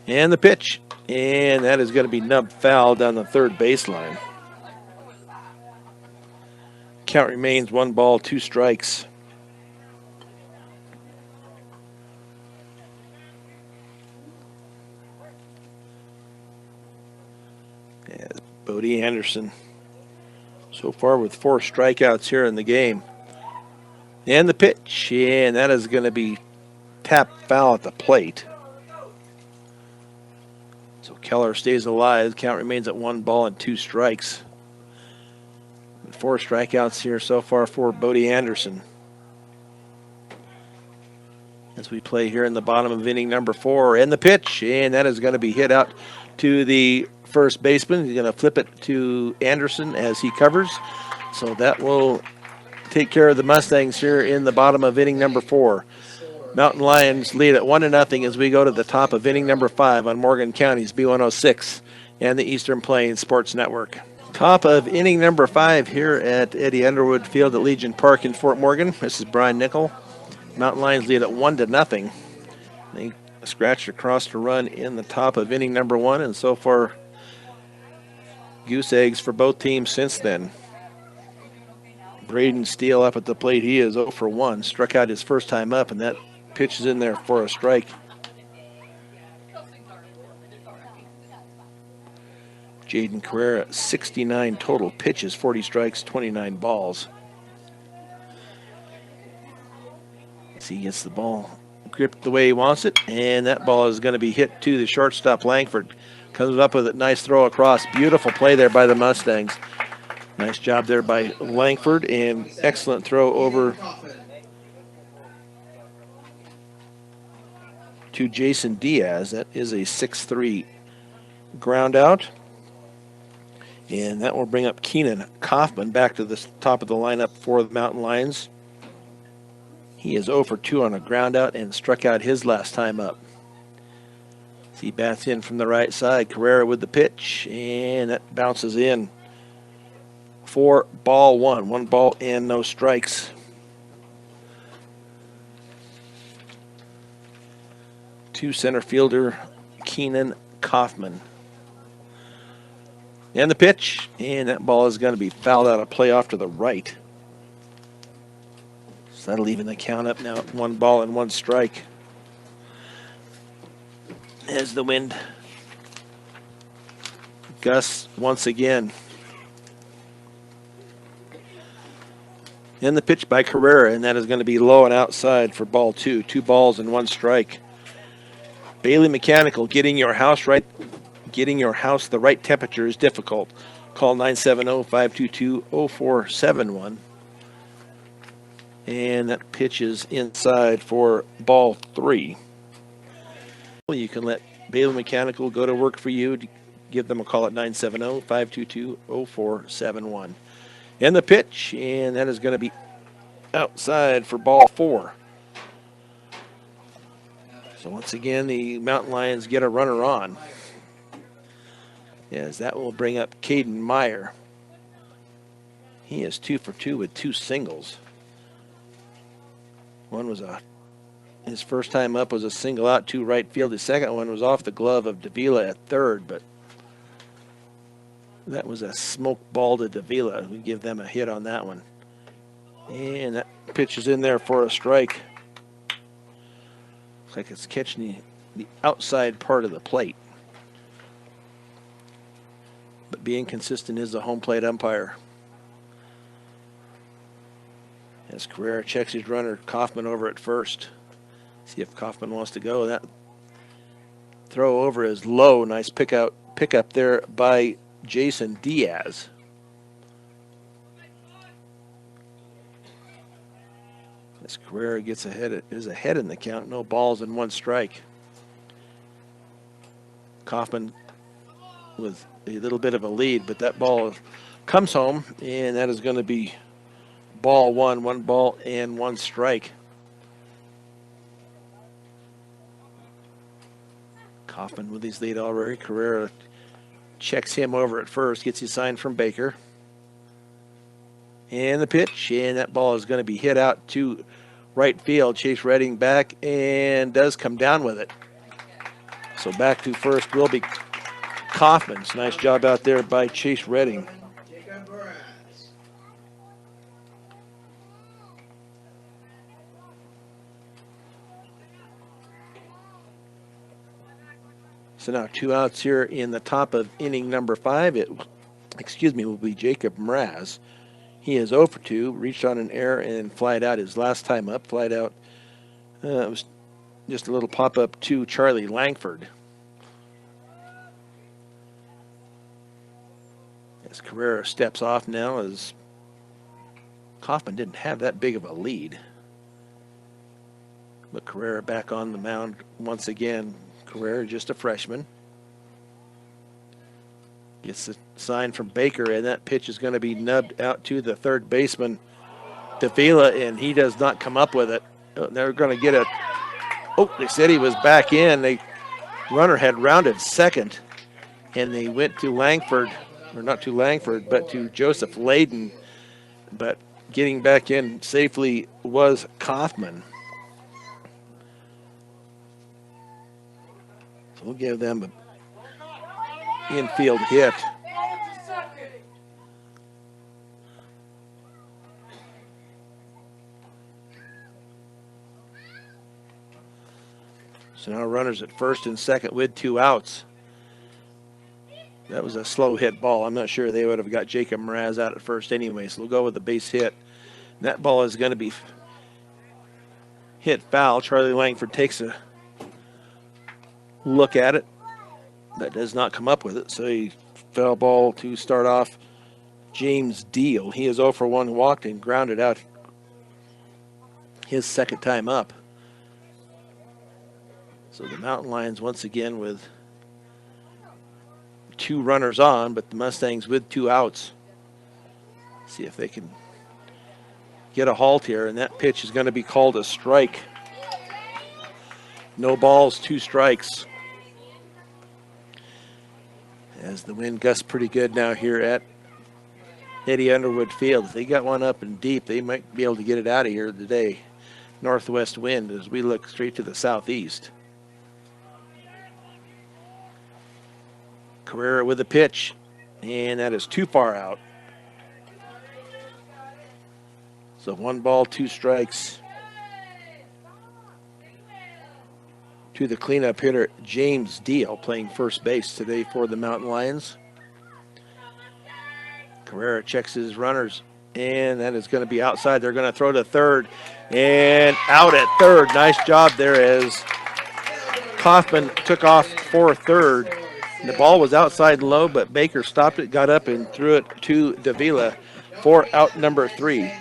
And the pitch, and that is going to be nubbed foul down the third baseline. Count remains 1 ball, 2 strikes. As Bodie Anderson so far with 4 strikeouts here in the game. And the pitch, and that is going to be tapped foul at the plate. So Keller stays alive. Count remains at 1 ball and 2 strikes. 4 strikeouts here so far for Bodie Anderson. As we play here in the bottom of inning number 4. And the pitch, and that is going to be hit out to the first baseman. He's going to flip it to Anderson as he covers. So that will take care of the Mustangs here in the bottom of inning number 4. Mountain Lions lead at 1-0 as we go to the top of inning number 5 on Morgan County's B106 and the Eastern Plains Sports Network. Top of inning number 5 here at Eddie Underwood Field at Legion Park in Fort Morgan. This is Brian Nickel. Mountain Lions lead at 1-0. They scratched across to run in the top of inning number 1, and so far goose eggs for both teams since then. Braden Steele up at the plate. He is 0 for 1. Struck out his first time up, and that pitch is in there for a strike. Jaden Carrera, 69 total pitches, 40 strikes, 29 balls. As he gets the ball gripped the way he wants it, and that ball is going to be hit to the shortstop, Langford. Comes up with a nice throw across. Beautiful play there by the Mustangs. Nice job there by Langford, and excellent throw over to Jason Diaz. That is a 6-3 ground out. And that will bring up Keenan Kaufman back to the top of the lineup for the Mountain Lions. He is 0 for 2 on a ground out and struck out his last time up. As he bats in from the right side, Carrera with the pitch, and that bounces in for ball 1. 1 ball and no strikes. To center fielder Keenan Kaufman. And the pitch, and that ball is going to be fouled out of play off to the right. So that'll even the count up now at 1 ball and 1 strike. As the wind gusts once again. And the pitch by Carrera, and that is going to be low and outside for ball 2. 2 balls and 1 strike. Bailey Mechanical, getting your house right. Getting your house the right temperature is difficult. Call 970-522-0471. And that pitch is inside for ball 3. You can let Bailey Mechanical go to work for you. Give them a call at 970-522-0471. And the pitch, and that is going to be outside for ball 4. So once again, the Mountain Lions get a runner on. Yes, that will bring up Caden Meyer. He is 2 for 2 with 2 singles. One was his first time up was a single out to right field. His second one was off the glove of Davila at third, but that was a smoke ball to Davila. We give them a hit on that one. And that pitch is in there for a strike. Looks like it's catching the outside part of the plate. But being consistent is the home plate umpire. As Carrera checks his runner, Kaufman over at first. See if Kaufman wants to go. That throw over is low. Nice pick up there by Jason Diaz. As Carrera is ahead in the count. No balls and 1 strike. Kaufman with a little bit of a lead, but that ball comes home, and that is going to be ball 1, 1 ball and 1 strike. Kaufman with his lead already. Carrera checks him over at first, gets his sign from Baker. And the pitch, and that ball is going to be hit out to right field. Chase Redding back and does come down with it. So back to first will be Kaufman's. Nice job out there by Chase Redding. So now 2 outs here in the top of inning number 5. Will be Jacob Mraz. He is 0 for 2, reached on an error and flied out his last time up. Flied out. It was just a little pop up to Charlie Langford. As Carrera steps off now, as Kaufman didn't have that big of a lead. But Carrera back on the mound once again. Carrera, just a freshman. Gets a sign from Baker, and that pitch is going to be nubbed out to the third baseman, Davila, and he does not come up with it. They're going to get a... Oh, they said he was back in. The runner had rounded second, and they went to Langford, or not to Langford, but to Joseph Layden. But getting back in safely was Kaufman. We'll give them an infield hit. So now runners at first and second with 2 outs. That was a slow hit ball. I'm not sure they would have got Jacob Mraz out at first anyway, so we'll go with the base hit. And that ball is going to be hit foul. Charlie Langford takes a look at it. That does not come up with it. So he foul ball to start off James Deal. He is 0 for 1, walked and grounded out his second time up. So the Mountain Lions once again with 2 runners on, but the Mustangs with 2 outs. See if they can get a halt here, and that pitch is going to be called a strike. No balls, 2 strikes. As the wind gusts pretty good now here at Eddie Underwood Field. If they got one up and deep, they might be able to get it out of here today. Northwest wind as we look straight to the southeast. Carrera with a pitch, and that is too far out. So 1 ball, 2 strikes to the cleanup hitter, James Deal, playing first base today for the Mountain Lions. Carrera checks his runners, and that is going to be outside. They're going to throw to third, and out at third. Nice job there as Kaufman took off for third. The ball was outside low, but Baker stopped it, got up, and threw it to Davila for out number 3.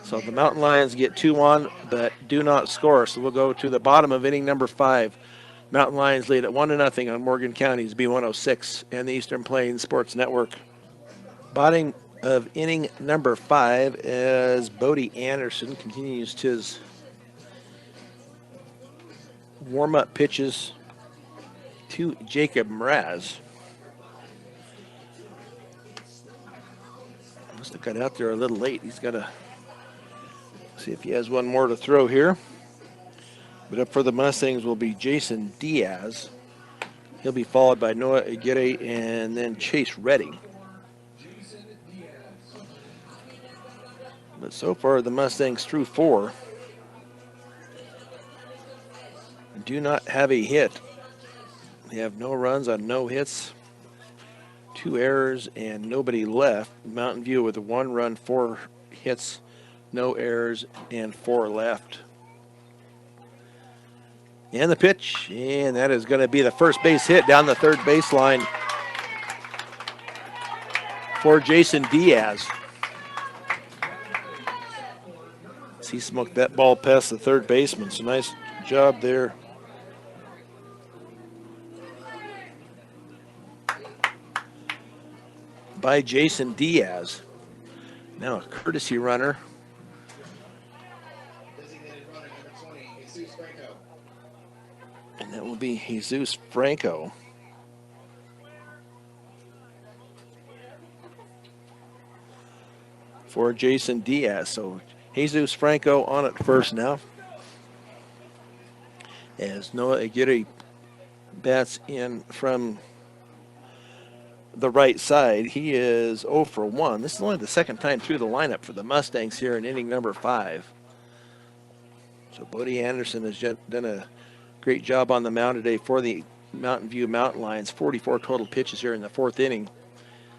So the Mountain Lions get 2 on, but do not score. So we'll go to the bottom of inning number 5. Mountain Lions lead at 1-0 on Morgan County's B106 and the Eastern Plains Sports Network. Bottom of inning number 5 as Bodie Anderson continues his warm-up pitches to Jacob Mraz. Must have got out there a little late. He's got to see if he has one more to throw here. But up for the Mustangs will be Jason Diaz. He'll be followed by Noah Aguirre and then Chase Redding. But so far, the Mustangs through 4 do not have a hit. They have no runs on no hits, 2 errors, and nobody left. Mountain View with a 1 run, 4 hits, no errors, and 4 left. And the pitch, and that is going to be the first base hit down the third baseline for Jason Diaz. He smoked that ball past the third baseman, so nice job there. By Jason Diaz. Now a courtesy runner. Designated runner number 20, Jesus Franco. And that will be Jesus Franco. For Jason Diaz. So Jesus Franco on at first now. As Noah Aguirre bats in from the right side. He is 0 for 1. This is only the second time through the lineup for the Mustangs here in inning number 5. So Bodie Anderson has done a great job on the mound today for the Mountain View Mountain Lions. 44 total pitches here in the 4th inning.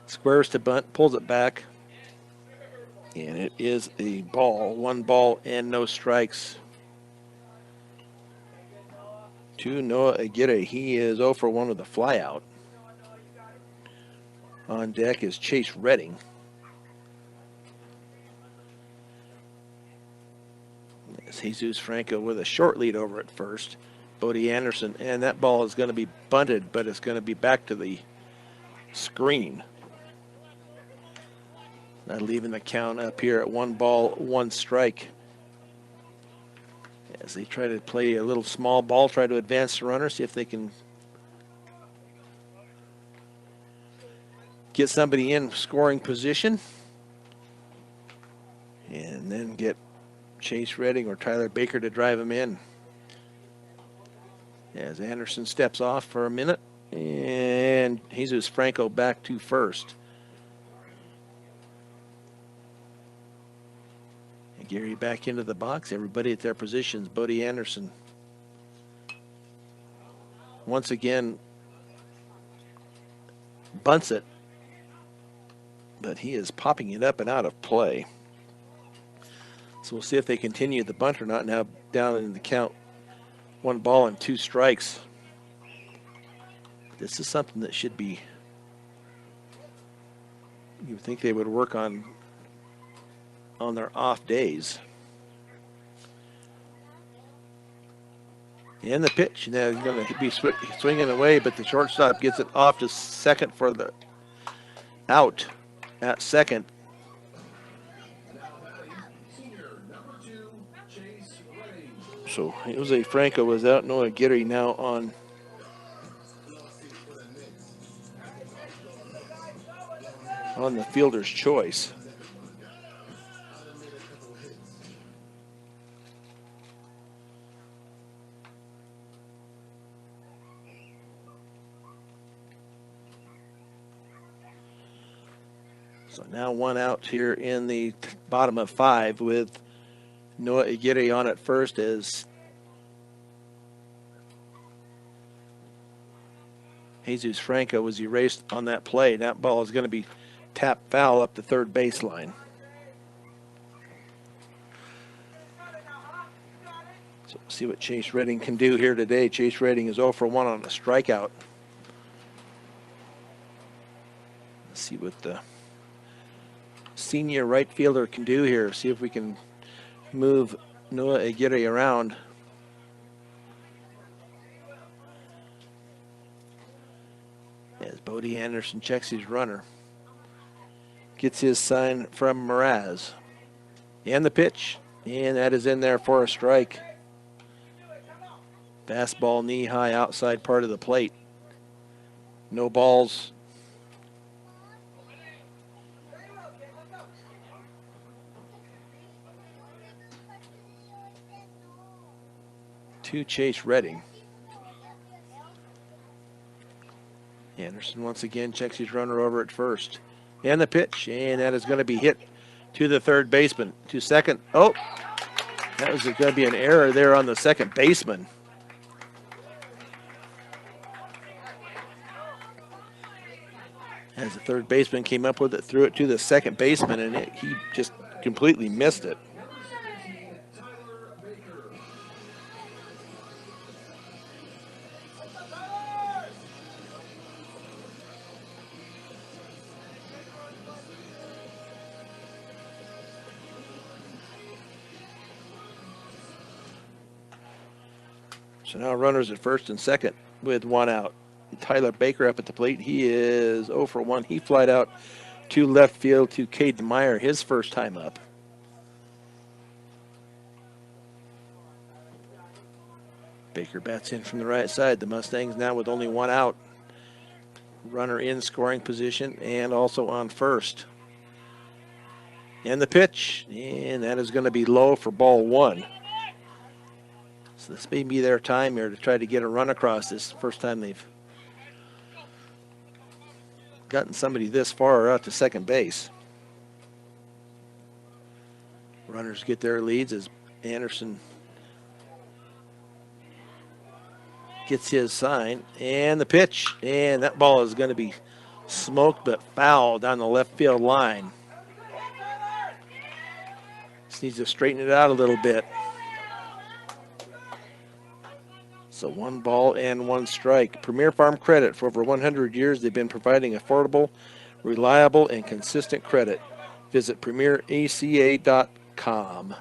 Squares to bunt, pulls it back. And it is a ball. 1 ball and no strikes to Noah Aguirre. He is 0 for 1 with a flyout. On deck is Chase Redding. It's Jesus Franco with a short lead over at first. Bodie Anderson, and that ball is going to be bunted, but it's going to be back to the screen. Not leaving the count up here at 1 ball, 1 strike. As they try to play a little small ball, try to advance the runner, see if they can get somebody in scoring position. And then get Chase Redding or Tyler Baker to drive him in. As Anderson steps off for a minute. And Jesus Franco back to first. Gary back into the box. Everybody at their positions. Bodie Anderson. Once again, bunts it. But he is popping it up and out of play. So we'll see if they continue the bunt or not. Now down in the count. 1 ball and 2 strikes. This is something that should be, you would think they would work on their off days. And the pitch, now he's going to be swinging away, but the shortstop gets it off to second for the out at second. So Jose Franco was out. Noah Aguirre now on the fielder's choice. So now 1 out here in the bottom of 5 with Noah Aguirre on at first as Jesus Franco was erased on that play. That ball is going to be tapped foul up the third baseline. So we'll see what Chase Redding can do here today. Chase Redding is 0 for 1 on a strikeout. Let's see what the senior right fielder can do here. See if we can move Noah Aguirre around. As Bodie Anderson checks his runner. Gets his sign from Mraz. And the pitch. And that is in there for a strike. Fastball knee high outside part of the plate. No balls. To Chase Redding. Anderson once again checks his runner over at first. And the pitch, and that is going to be hit to the third baseman. To second. Oh, that was going to be an error there on the second baseman. As the third baseman came up with it, threw it to the second baseman, and he just completely missed it. So now runners at first and second with one out. Tyler Baker up at the plate. He is 0 for 1. He flied out to left field to Caden Meyer, his first time up. Baker bats in from the right side. The Mustangs now with only one out. Runner in scoring position and also on first. And the pitch, and that is going to be low for ball one. So this may be their time here to try to get a run across. This first time they've gotten somebody this far out to second base. Runners get their leads as Anderson gets his sign. And the pitch, and that ball is going to be smoked but foul down the left field line. Just needs to straighten it out a little bit. So 1 ball and 1 strike. Premier Farm Credit. For over 100 years, they've been providing affordable, reliable, and consistent credit. Visit premieraca.com.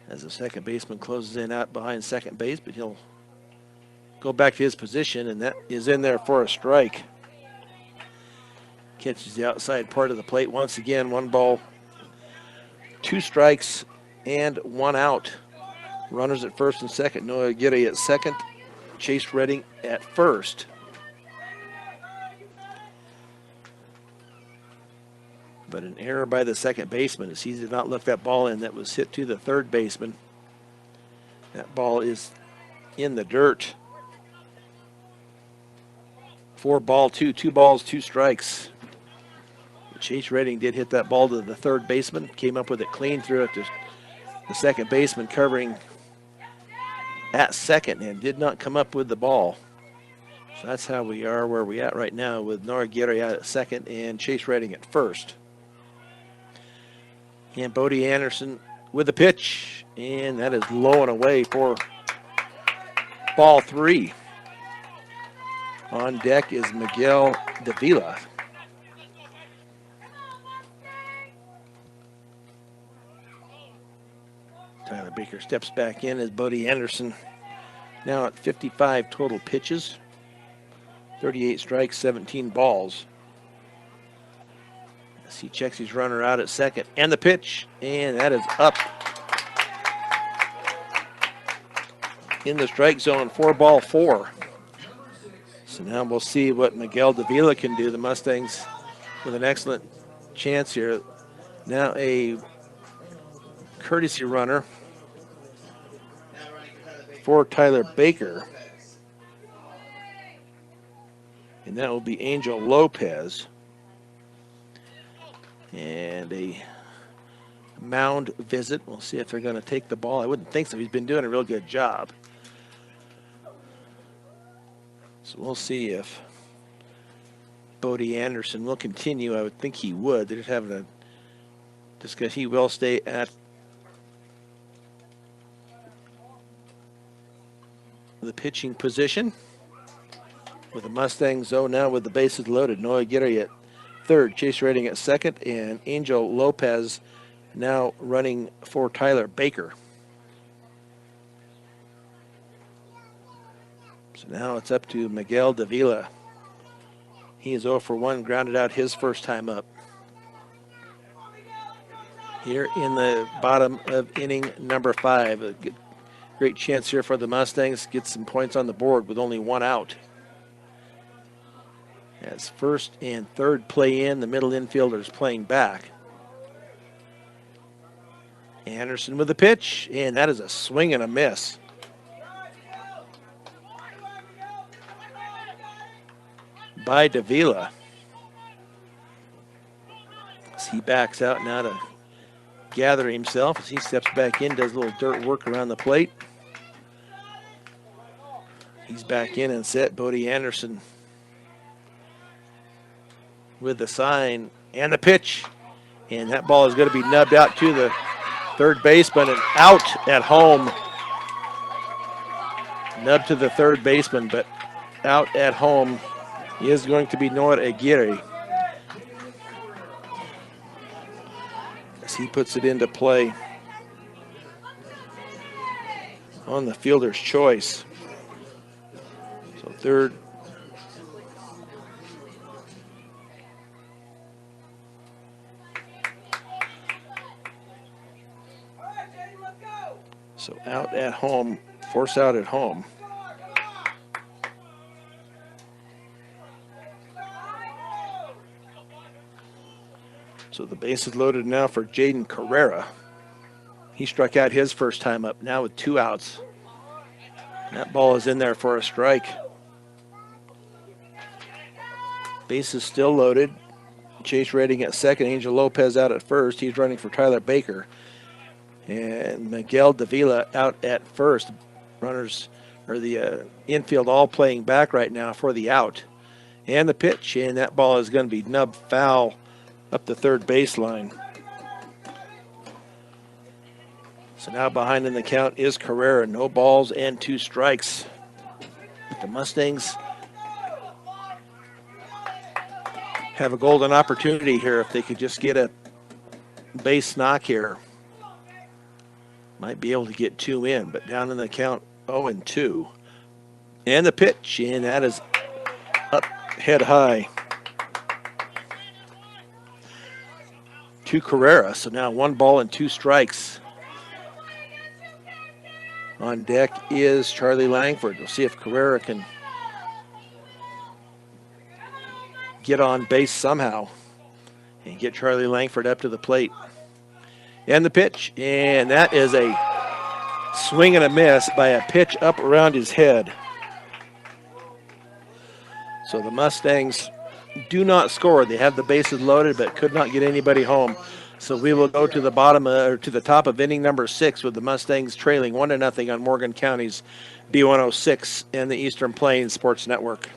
As the second baseman closes in out behind second base, but he'll go back to his position, and that is in there for a strike. Catches the outside part of the plate once again. 1 ball, 2 strikes, and 1 out. Runners at first and second. Noah Aguirre at second. Chase Redding at first. But an error by the second baseman as he did not lift that ball in. That was hit to the third baseman. That ball is in the dirt. 4 ball, 2 balls, 2 strikes. Chase Redding did hit that ball to the third baseman. Came up with it clean, threw it to the second baseman covering at second and did not come up with the ball. So that's how we are where we at right now with Noah Aguirre out at second and Chase Redding at first. And Bodie Anderson with the pitch, and that is low and away for ball 3. On deck is Miguel Davila. Tyler Baker steps back in as Bodie Anderson now at 55 total pitches, 38 strikes, 17 balls. As he checks his runner out at second, and the pitch, and that is up in the strike zone, 4 ball 4. So now we'll see what Miguel Davila can do. The Mustangs with an excellent chance here. Now a courtesy runner for Tyler Baker. And that will be Angel Lopez. And a mound visit. We'll see if they're going to take the ball. I wouldn't think so. He's been doing a real good job. So we'll see if Bodie Anderson will continue. I would think he would. They're just having a discussion. He will stay at the pitching position with the Mustangs, though, now with the bases loaded. Noah Aguirre at third, Chase Redding at second, and Angel Lopez now running for Tyler Baker. So now it's up to Miguel Davila. He is 0 for 1, grounded out his first time up. Here in the bottom of inning number 5. A great chance here for the Mustangs to get some points on the board with only 1 out. As first and third play in, the middle infielders playing back. Anderson with the pitch, and that is a swing and a miss. By Davila. As he backs out now to gather himself as he steps back in, does a little dirt work around the plate. He's back in and set. Bodie Anderson with the sign and the pitch. And that ball is going to be nubbed out to the third baseman and out at home. Nubbed to the third baseman, but out at home is going to be Noah Aguirre. As he puts it into play on the fielder's choice. So third. So out at home, force out at home. So the base is loaded now for Jaden Carrera. He struck out his first time up, now with 2 outs. And that ball is in there for a strike. Base is still loaded. Chase Redding at second, Angel Lopez out at first. He's running for Tyler Baker. And Miguel Davila out at first. Runners, or the infield all playing back right now for the out. And the pitch, and that ball is going to be nubbed foul up the third baseline. So now behind in the count is Carrera. No balls and 2 strikes. The Mustangs have a golden opportunity here if they could just get a base knock here. Might be able to get 2 in, but down in the count 0-2. And the pitch, and that is up head high to Carrera. So now 1 ball and 2 strikes. On deck is Charlie Langford. We'll see if Carrera can get on base somehow and get Charlie Langford up to the plate. And the pitch, and that is a swing and a miss by a pitch up around his head. So the Mustangs do not score. They have the bases loaded, but could not get anybody home. So we will go to the bottom, or to the top of inning number 6 with the Mustangs trailing 1-0 on Morgan County's B106 and the Eastern Plains Sports Network.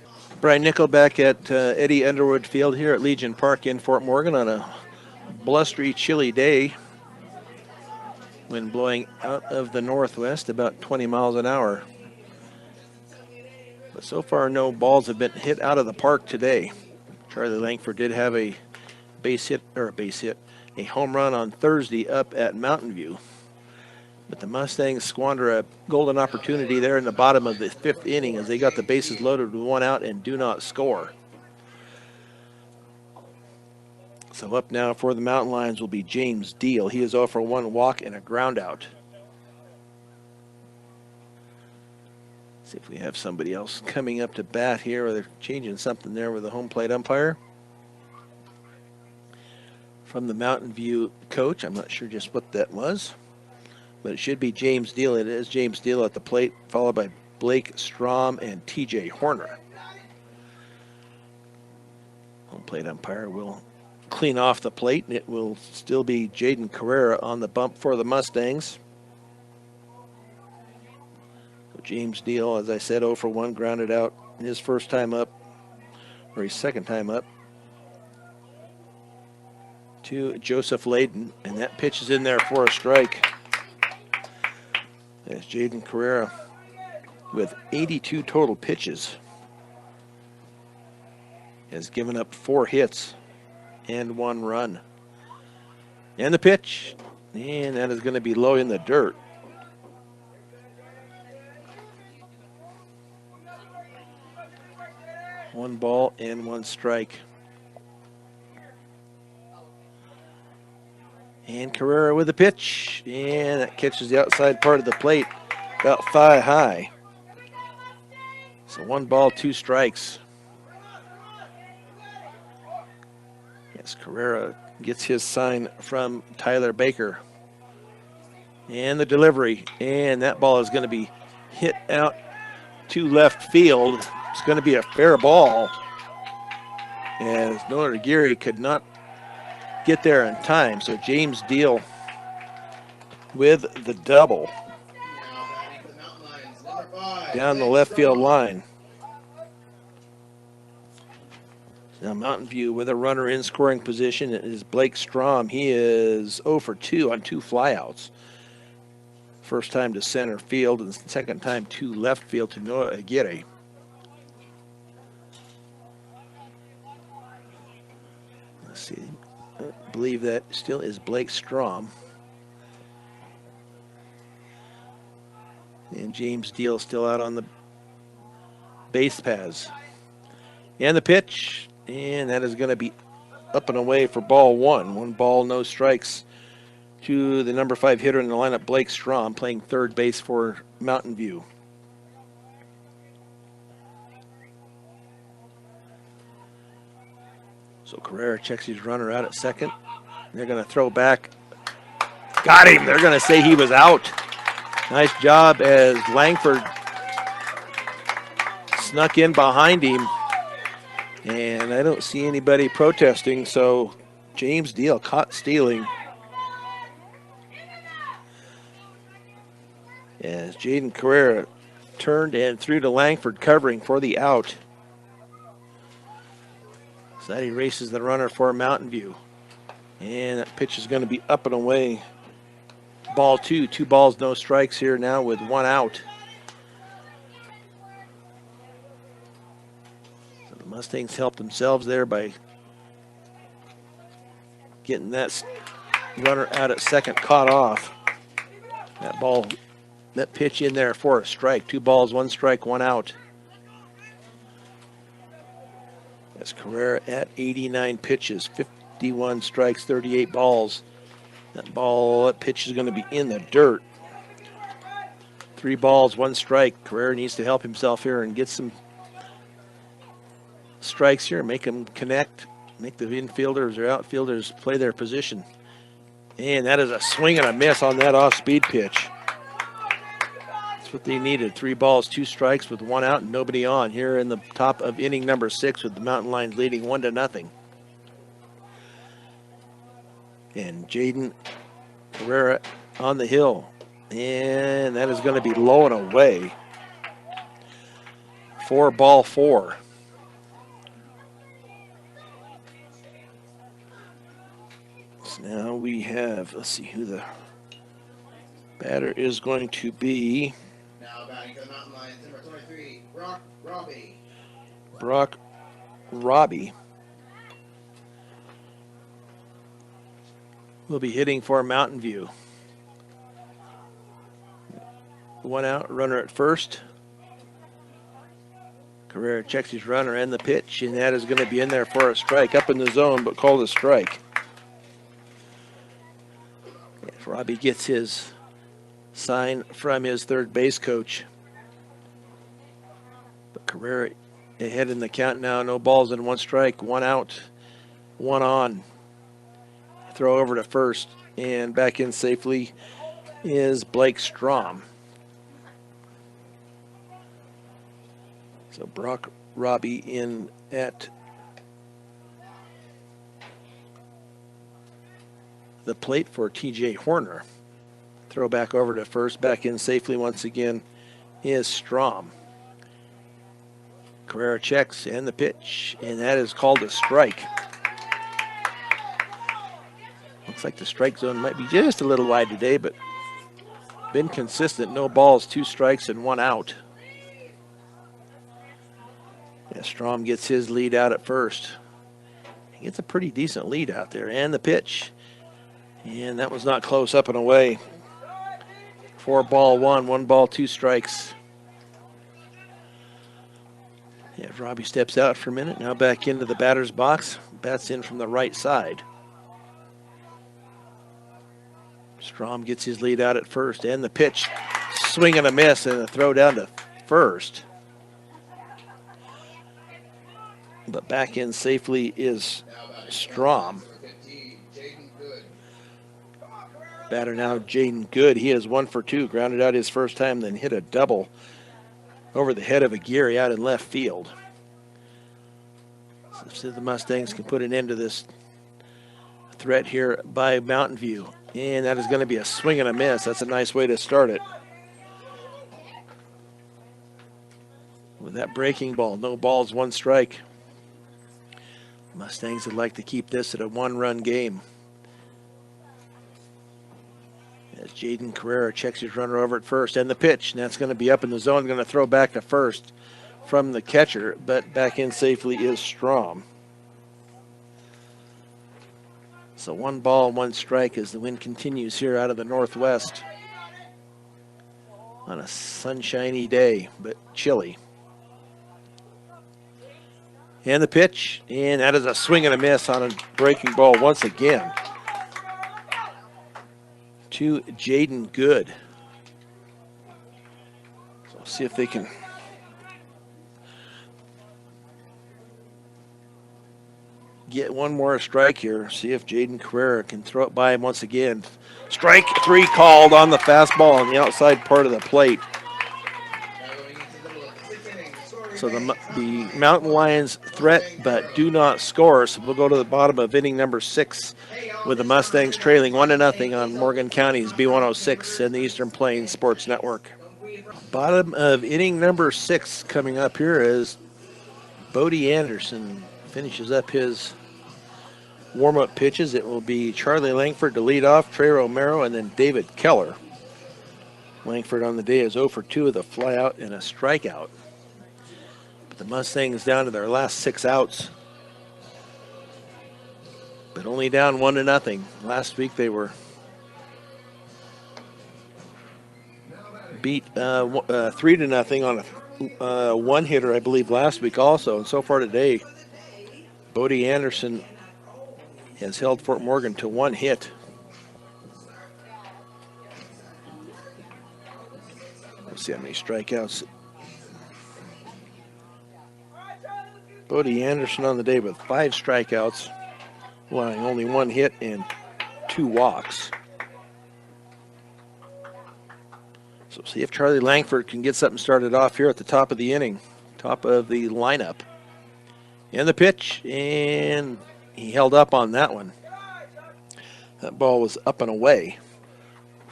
Brian Nickel back at Eddie Underwood Field here at Legion Park in Fort Morgan on a blustery, chilly day. Wind blowing out of the northwest about 20 miles an hour. But so far, no balls have been hit out of the park today. Charlie Langford did have a a home run on Thursday up at Mountain View. But the Mustangs squander a golden opportunity there in the bottom of the 5th inning as they got the bases loaded with 1 out and do not score. So up now for the Mountain Lions will be James Deal. He is 0 for 1 walk and a ground out. See if we have somebody else coming up to bat here, or they're changing something there with the home plate umpire. From the Mountain View coach, I'm not sure just what that was, but it should be James Deal. It is James Deal at the plate, followed by Blake Strom and TJ Horner. Home plate umpire will clean off the plate, and it will still be Jaden Carrera on the bump for the Mustangs. James Deal, as I said, 0 for 1, grounded out his first time up, or his second time up, to Joseph Layden, and that pitch is in there for a strike. That's Jaden Carrera with 82 total pitches. Has given up 4 hits and 1 run. And the pitch. And that is going to be low in the dirt. One ball and one strike. And Carrera with the pitch. And that catches the outside part of the plate about thigh high. So 1 ball, 2 strikes. Yes, Carrera gets his sign from Tyler Baker. And the delivery. And that ball is going to be hit out to left field. It's going to be a fair ball. As Noah Aguirre could not get there in time. So James Deal with the double down the left field line. Now Mountain View with a runner in scoring position is Blake Strom. He is 0 for 2 on 2 flyouts. First time to center field and second time to left field to Noah Aguirre. Let's see. I believe that still is Blake Strom. And James Deal still out on the base paths. And the pitch. And that is going to be up and away for ball 1. 1 ball, no strikes to the number 5 hitter in the lineup, Blake Strom, playing third base for Mountain View. So Carrera checks his runner out at second. They're going to throw back. Got him. They're going to say he was out. Nice job as Langford snuck in behind him. And I don't see anybody protesting, so James Deal caught stealing. As Jaden Carrera turned and threw to Langford, covering for the out. So that erases the runner for Mountain View. And that pitch is going to be up and away. Ball 2, 2 balls, no strikes here now with 1 out. So the Mustangs help themselves there by getting that runner out at second caught off. That pitch in there for a strike. 2 balls, 1 strike, 1 out. That's Carrera at 89 pitches, 51 strikes, 38 balls. That pitch is going to be in the dirt. 3 balls, 1 strike. Carrera needs to help himself here and get some strikes here, make them connect, make the infielders or outfielders play their position. And that is a swing and a miss on that off-speed pitch. What they needed. 3 balls, 2 strikes with 1 out and nobody on here in the top of inning number 6 with the Mountain Lions leading 1-0. And Jaden Carrera on the hill. And that is going to be low and away. 4 ball 4. So now we have, let's see who the batter is going to be. Now batting for the Mountain Lions, number 23, Brock Robbie. Brock Robbie will be hitting for Mountain View. 1 out, runner at first. Carrera checks his runner and the pitch, and that is going to be in there for a strike, up in the zone, but called a strike. If Robbie gets his sign from his third base coach. But Carrera ahead in the count now. No balls and 1 strike, 1 out, 1 on. Throw over to first, and back in safely is Blake Strom. So Brock Robbie in at the plate for TJ Horner. Throw back over to first, back in safely once again is Strom. Carrera checks and the pitch, and that is called a strike. Looks like the strike zone might be just a little wide today, but been consistent. No balls, 2 strikes, and 1 out. Yeah, Strom gets his lead out at first. He gets a pretty decent lead out there, and the pitch. And that was not close, up and away. 4-1, 1 ball, 2 strikes. Yeah, Robbie steps out for a minute, now back into the batter's box. Bats in from the right side. Strom gets his lead out at first, and the pitch, swing and a miss, and a throw down to first. But back in safely is Strom. Batter now, Jaden Good. He is 1 for 2. Grounded out his first time, then hit a double over the head of Aguirre out in left field. So the Mustangs can put an end to this threat here by Mountain View. And that is going to be a swing and a miss. That's a nice way to start it. With that breaking ball, no balls, 1 strike. Mustangs would like to keep this at a 1-run game. As Jaden Carrera checks his runner over at first, and the pitch, and that's going to be up in the zone, going to throw back to first from the catcher, but back in safely is Strom. So 1 ball, 1 strike as the wind continues here out of the northwest on a sunshiny day, but chilly. And the pitch, and that is a swing and a miss on a breaking ball once again to Jaden Good. So we'll see if they can get 1 more strike here. See if Jaden Carrera can throw it by him once again. Strike 3 called on the fastball on the outside part of the plate. So the Mountain Lions threat but do not score. So we'll go to the bottom of inning number 6 with the Mustangs trailing 1-0 on Morgan County's B106 and the Eastern Plains Sports Network. Bottom of inning number 6 coming up here as Bodie Anderson finishes up his warm-up pitches. It will be Charlie Langford to lead off, Trey Romero, and then David Keller. Langford on the day is 0 for 2 with a flyout and a strikeout. But the Mustangs down to their last 6 outs, but only down 1-0. Last week they were beat 3-0 on a 1-hitter, I believe, last week also. And so far today, Bodie Anderson has held Fort Morgan to 1 hit. Let's see how many strikeouts. Bodie Anderson on the day with 5 strikeouts, allowing only 1 hit and 2 walks. So see if Charlie Langford can get something started off here at the top of the inning, top of the lineup. And the pitch, and he held up on that one. That ball was up and away.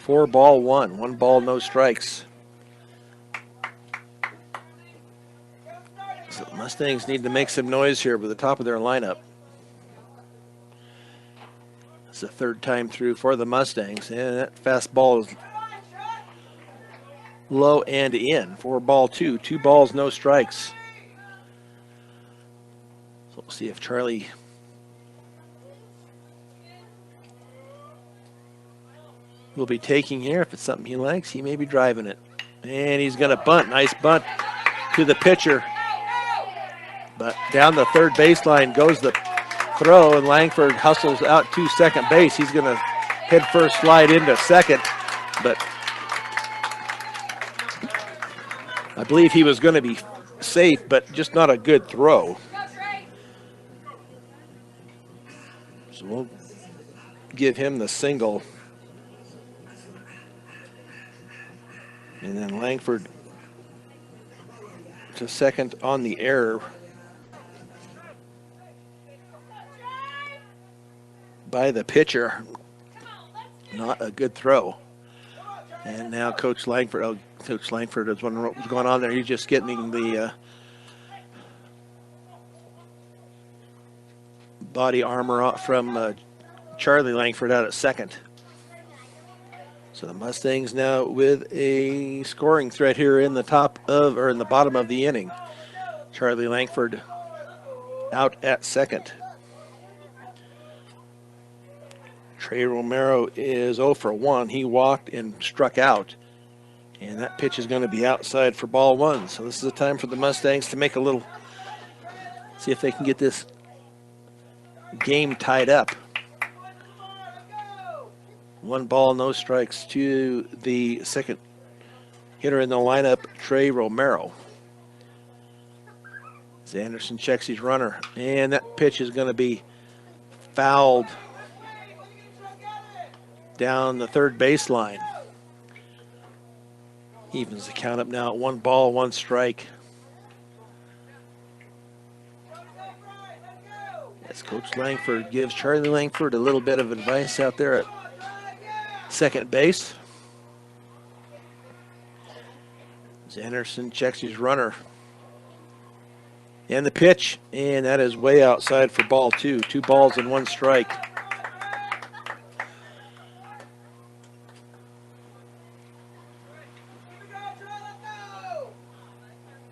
4-1, 1 ball, no strikes. So the Mustangs need to make some noise here with the top of their lineup. It's the 3rd time through for the Mustangs, and that fastball is low and in. 4-2, 2 balls, no strikes. So we'll see if Charlie will be taking here. If it's something he likes, he may be driving it. And he's going to bunt. Nice bunt to the pitcher. But down the 3rd baseline goes the throw, and Langford hustles out to second base. He's going to head first slide into second, but I believe he was going to be safe, but just not a good throw. So we'll give him the single. And then Langford to second on the error by the pitcher. Not a good throw. And now Coach Langford is wondering what was going on there. He's just getting the body armor off from Charlie Langford out at second. So the Mustangs now with a scoring threat here in the bottom of the inning. Charlie Langford out at second. Trey Romero is 0 for 1. He walked and struck out. And that pitch is going to be outside for ball 1. So this is a time for the Mustangs to make a little, see if they can get this game tied up. 1 ball, no strikes to the second hitter in the lineup, Trey Romero. As Anderson checks his runner, and that pitch is going to be fouled down the third baseline. Evens the count up now at 1 ball, 1 strike. As Coach Langford gives Charlie Langford a little bit of advice out there at second base. As Anderson checks his runner. And the pitch, and that is way outside for ball 2. 2 balls and 1 strike.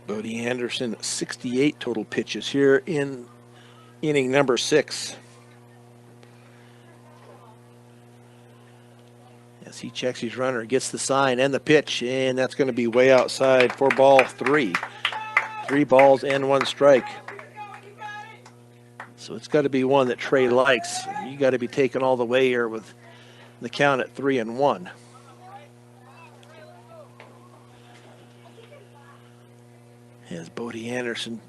Bodie Anderson, 68 total pitches here in inning number 6. As he checks his runner, gets the sign and the pitch, and that's going to be way outside for ball 3. 3 balls and 1 strike. So it's got to be one that Trey likes. You got to be taken all the way here with the count at 3-1. As Bodie Anderson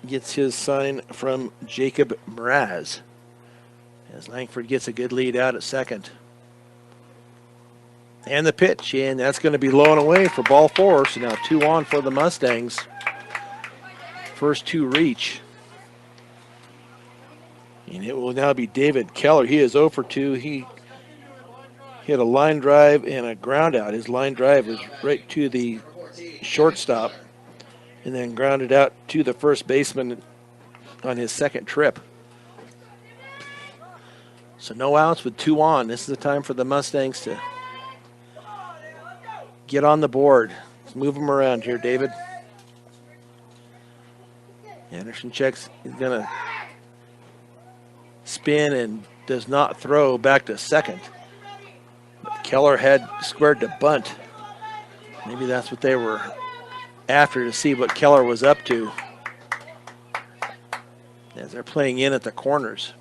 gets his sign from Jacob Mraz. As Langford gets a good lead out at second. And the pitch, and that's going to be low and away for ball 4. So now 2 on for the Mustangs. First 2 reach. And it will now be David Keller. He is 0 for 2. He hit a line drive and a ground out. His line drive was right to the shortstop and then grounded out to the first baseman on his second trip. So no outs with 2 on. This is the time for the Mustangs to get on the board. Let's move them around here, David. Anderson checks. He's going to spin and does not throw back to second. But Keller had squared to bunt. Maybe that's what they were after, to see what Keller was up to. As they're playing in at the corners.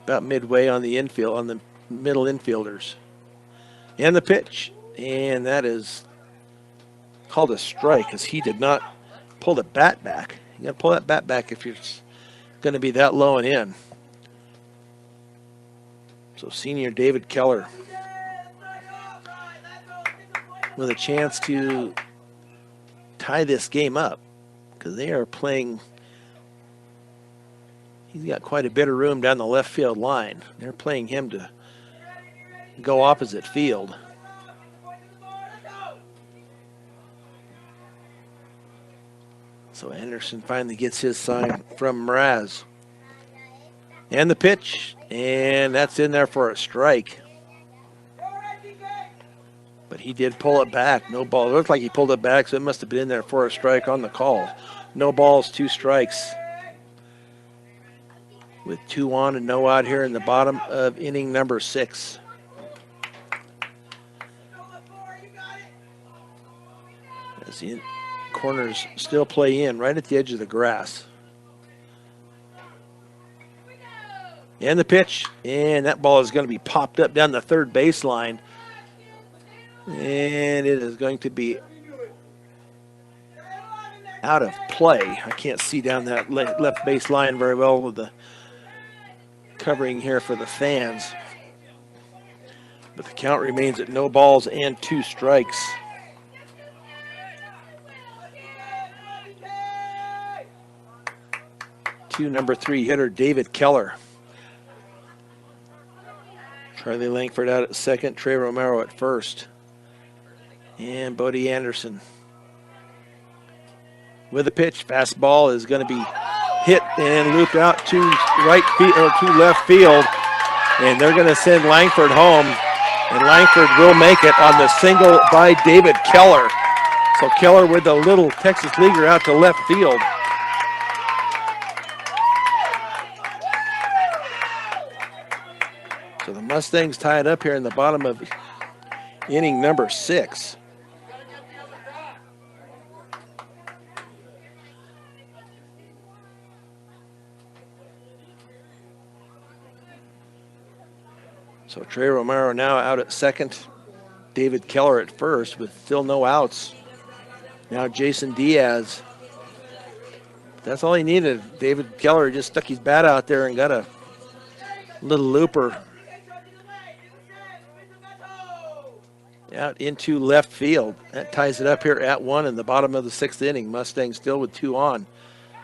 About midway on the infield, on the middle infielders. And the pitch. And that is called a strike, as he did not pull the bat back. You got to pull that bat back if you're going to be that low and in. So senior David Keller with a chance to tie this game up, because they are playing. He's got quite a bit of room down the left field line. They're playing him to go opposite field. So Anderson finally gets his sign from Mraz. And the pitch, and that's in there for a strike. But he did pull it back. No ball. It looked like he pulled it back, so it must have been in there for a strike on the call. No balls, 2 strikes. With 2 on and no out here in the bottom of inning number 6. As the corners still play in right at the edge of the grass. And the pitch, and that ball is going to be popped up down the third baseline. And it is going to be out of play. I can't see down that left base line very well with the covering here for the fans. But the count remains at no balls and 2 strikes. To number 3 hitter David Keller. Charlie Langford out at second, Trey Romero at first. And Bodie Anderson with a pitch. Fastball is going to be hit and looped out to right field or to left field. And they're going to send Langford home. And Langford will make it on the single by David Keller. So Keller with a little Texas leaguer out to left field. Mustangs tie it up here in the bottom of inning number 6. So Trey Romero now out at second. David Keller at first with still no outs. Now Jason Diaz. That's all he needed. David Keller just stuck his bat out there and got a little looper out into left field. That ties it up here at 1 in the bottom of the 6th inning. Mustangs still with 2 on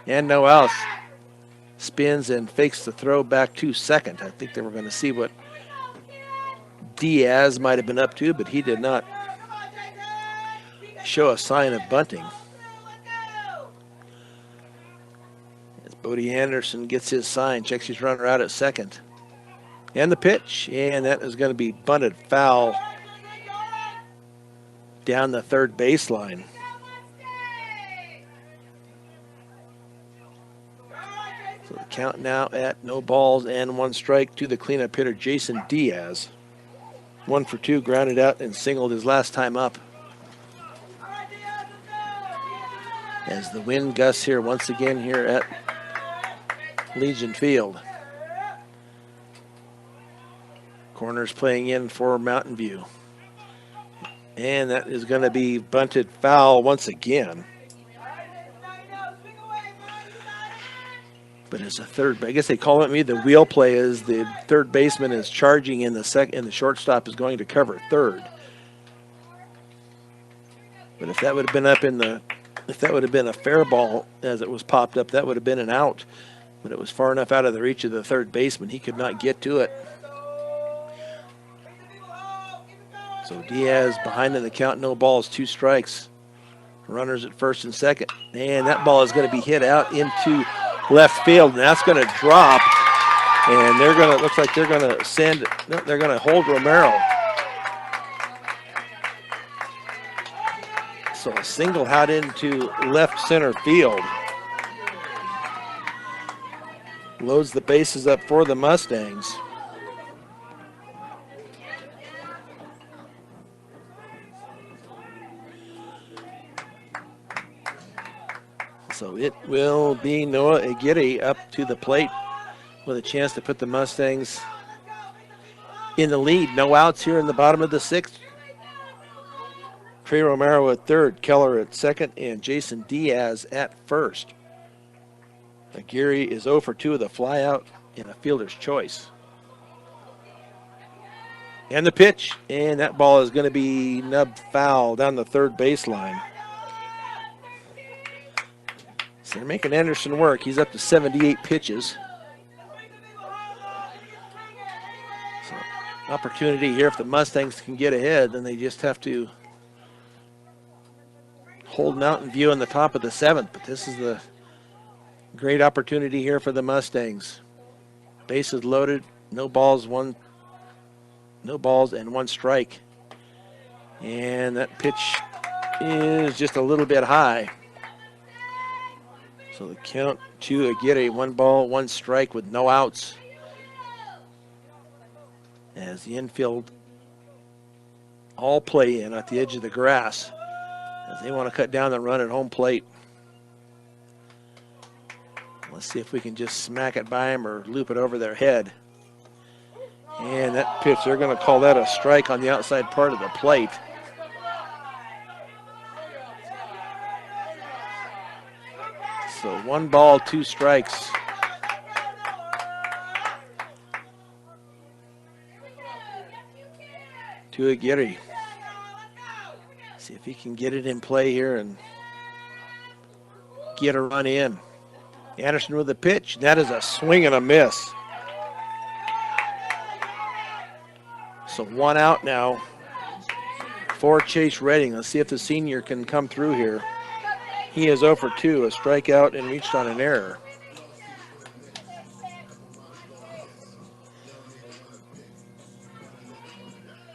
and no outs. Spins and fakes the throw back to second. I think they were going to see what Diaz might have been up to, but he did not show a sign of bunting. As Bodie Anderson gets his sign, checks his runner out at second. And the pitch, and that is going to be bunted foul down the third baseline. So the count now at no balls and 1 strike to the cleanup hitter, Jason Diaz. 1 for 2, grounded out and singled his last time up. As the wind gusts here once again here at Legion Field. Corners playing in for Mountain View. And that is going to be bunted foul once again. But it's a third. I guess they call it the wheel play is the third baseman is charging in the second, and the shortstop is going to cover third. But if that would have been if that would have been a fair ball as it was popped up, that would have been an out. But it was far enough out of the reach of the third baseman, he could not get to it. So Diaz behind in the count, no balls, 2 strikes. Runners at first and second, and that ball is going to be hit out into left field, and that's going to drop. And they're going to, looks like they're going to send, no, they're going to hold Romero. So a single out into left center field. Loads the bases up for the Mustangs. So it will be Noah Aguirre up to the plate with a chance to put the Mustangs in the lead. No outs here in the bottom of the 6th. Trey Romero at third, Keller at second, and Jason Diaz at first. Aguirre is 0 for 2 with a flyout and a fielder's choice. And the pitch, and that ball is going to be nubbed foul down the third baseline. So they're making Anderson work. He's up to 78 pitches. So opportunity here if the Mustangs can get ahead, then they just have to hold Mountain View on the top of the 7th. But this is the great opportunity here for the Mustangs. Bases loaded, no balls and 1 strike. And that pitch is just a little bit high. So the count to Aguirre, 1 ball, 1 strike with no outs. As the infield all play in at the edge of the grass, as they want to cut down the run at home plate. Let's see if we can just smack it by them or loop it over their head. And that pitch, they're going to call that a strike on the outside part of the plate. So 1 ball, 2 strikes. To Aguirre. See if he can get it in play here and get a run in. Anderson with the pitch. That is a swing and a miss. So 1 out now for Chase Redding. Let's see if the senior can come through here. He is 0 for 2, a strikeout and reached on an error.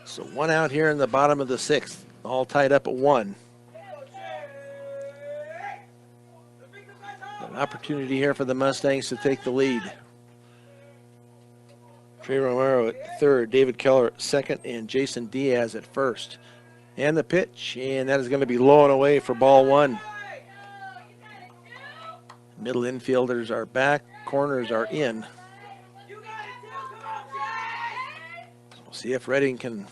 So 1 out here in the bottom of the 6th, all tied up at 1. An opportunity here for the Mustangs to take the lead. Trey Romero at third, David Keller at second, and Jason Diaz at first. And the pitch, and that is going to be low and away for ball one. Middle infielders are back, corners are in. We'll see if Reading can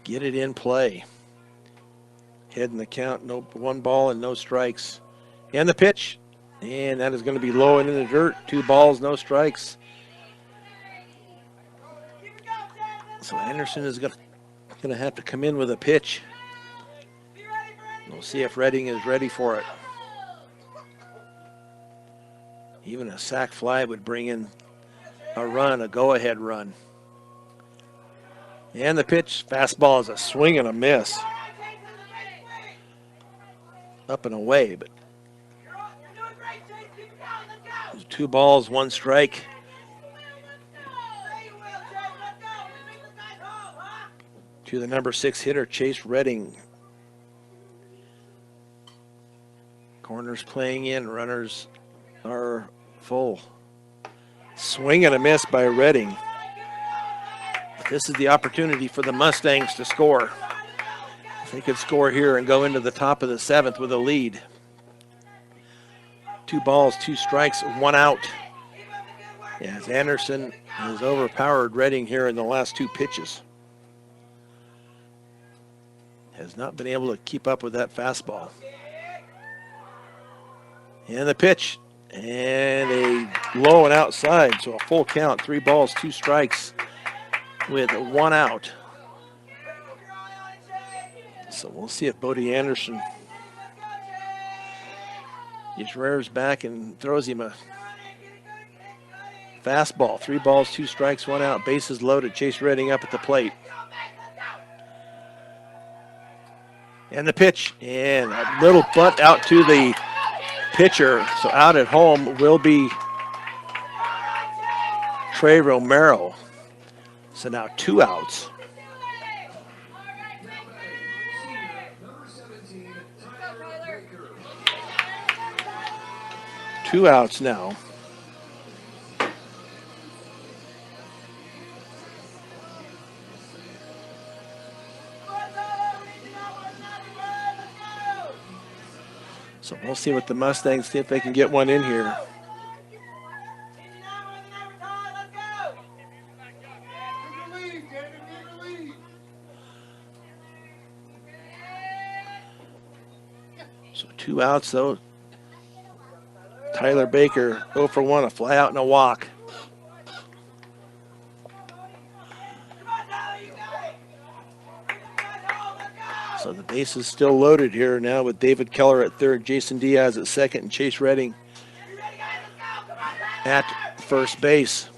get it in play. Head in the count, no, 1 ball and no strikes. And the pitch, and that is going to be low and in the dirt. 2 balls, no strikes. So Anderson is going to have to come in with a pitch. We'll see if Reading is ready for it. Even a sac fly would bring in a run, a go-ahead run. And the pitch, fastball is a swing and a miss. Up and away, but 2 balls, 1 strike. To the number 6 hitter, Chase Redding. Corners playing in, runners are full. Swing and a miss by Redding. This is the opportunity for the Mustangs to score. They could score here and go into the top of the 7th with a lead. 2 balls, 2 strikes, 1 out. As Anderson has overpowered Redding here in the last 2 pitches. Has not been able to keep up with that fastball. And the pitch, and a low and outside, so a full count, 3 balls, 2 strikes with 1 out. So we'll see if Bodie Anderson gets rears back and throws him a fastball. 3 balls, 2 strikes, 1 out. Bases loaded. Chase Redding up at the plate. And the pitch, and a little bunt out to the pitcher. So out at home will be Trey Romero. So now 2 outs. Two outs now. So we'll see what the Mustangs, see if they can get one in here. So 2 outs though. Tyler Baker 0 for 1, a fly out and a walk. So the base is still loaded here now with David Keller at third, Jason Diaz at second, and Chase Redding at first base.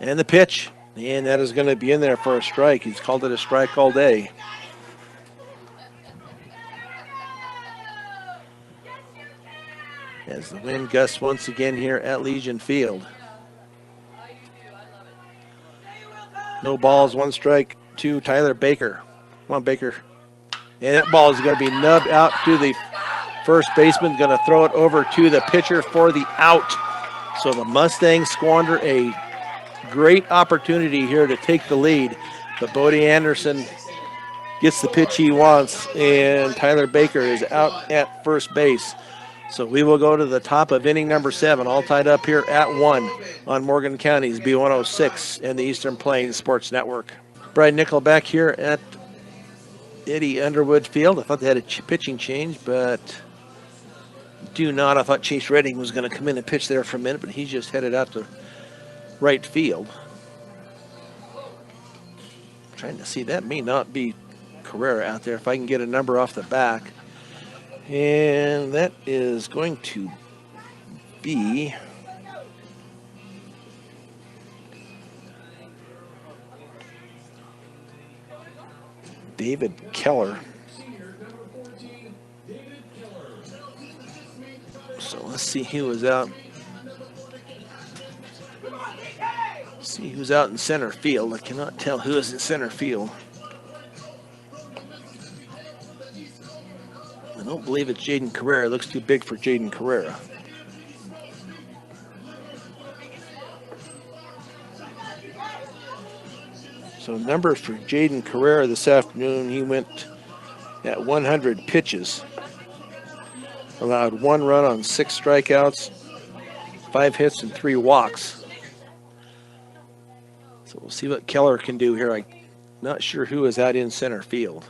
And the pitch, and that is going to be in there for a strike. He's called it a strike all day. As the wind gusts once again here at Legion Field. No balls, 1 strike to Tyler Baker. Come on, Baker. And that ball is going to be nubbed out to the first baseman. Going to throw it over to the pitcher for the out. So the Mustangs squander a great opportunity here to take the lead. But Bodie Anderson gets the pitch he wants, and Tyler Baker is out at first base. So we will go to the top of inning number 7, all tied up here at 1 on Morgan County's B106 and the Eastern Plains Sports Network. Brian Nickel back here at Eddie Underwood Field. I thought they had a pitching change, but do not. I thought Chase Redding was going to come in and pitch there for a minute, but he just headed out to right field. I'm trying to see, that may not be Carrera out there. If I can get a number off the back. And that is going to be David Keller. So let's see who was out. See who's out in center field. I cannot tell who is in center field. I don't believe it's Jaden Carrera. It looks too big for Jaden Carrera. So numbers for Jaden Carrera this afternoon, he went at 100 pitches. Allowed 1 run on 6 strikeouts, 5 hits, and 3 walks. So we'll see what Keller can do here. I'm not sure who is out in center field.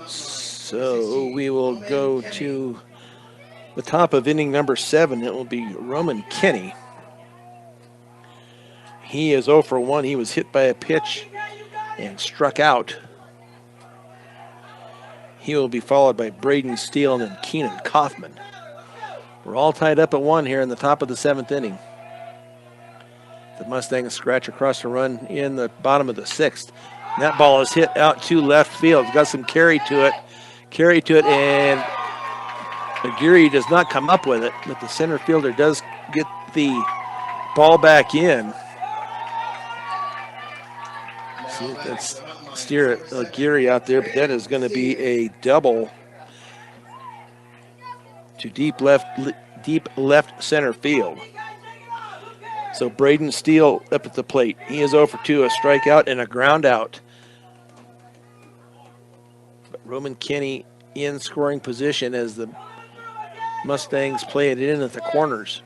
So we will go to the top of inning number 7. It will be Roman Kenny. He is 0 for 1. He was hit by a pitch and struck out. He will be followed by Braden Steele and then Keenan Kaufman. We're all tied up at 1 here in the top of the 7th inning. The Mustangs scratch across a run in the bottom of the 6th. And that ball is hit out to left field. It's got some carry to it. And Aguirre does not come up with it, but the center fielder does get the ball back in. See if that's steer Aguirre out there, but that is going to be a double to deep left center field. So Braden Steele up at the plate. He is 0 for 2, a strikeout and a ground out. But Roman Kenny in scoring position as the Mustangs play it in at the corners.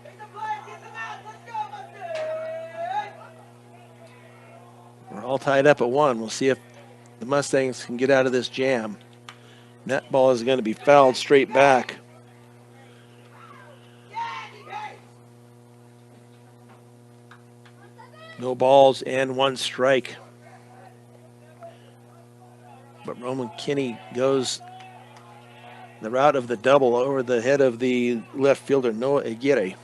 We're all tied up at 1. We'll see if the Mustangs can get out of this jam. That ball is going to be fouled straight back. No balls and 1 strike. But Roman Kenny goes the route of the double over the head of the left fielder, Noah Aguirre.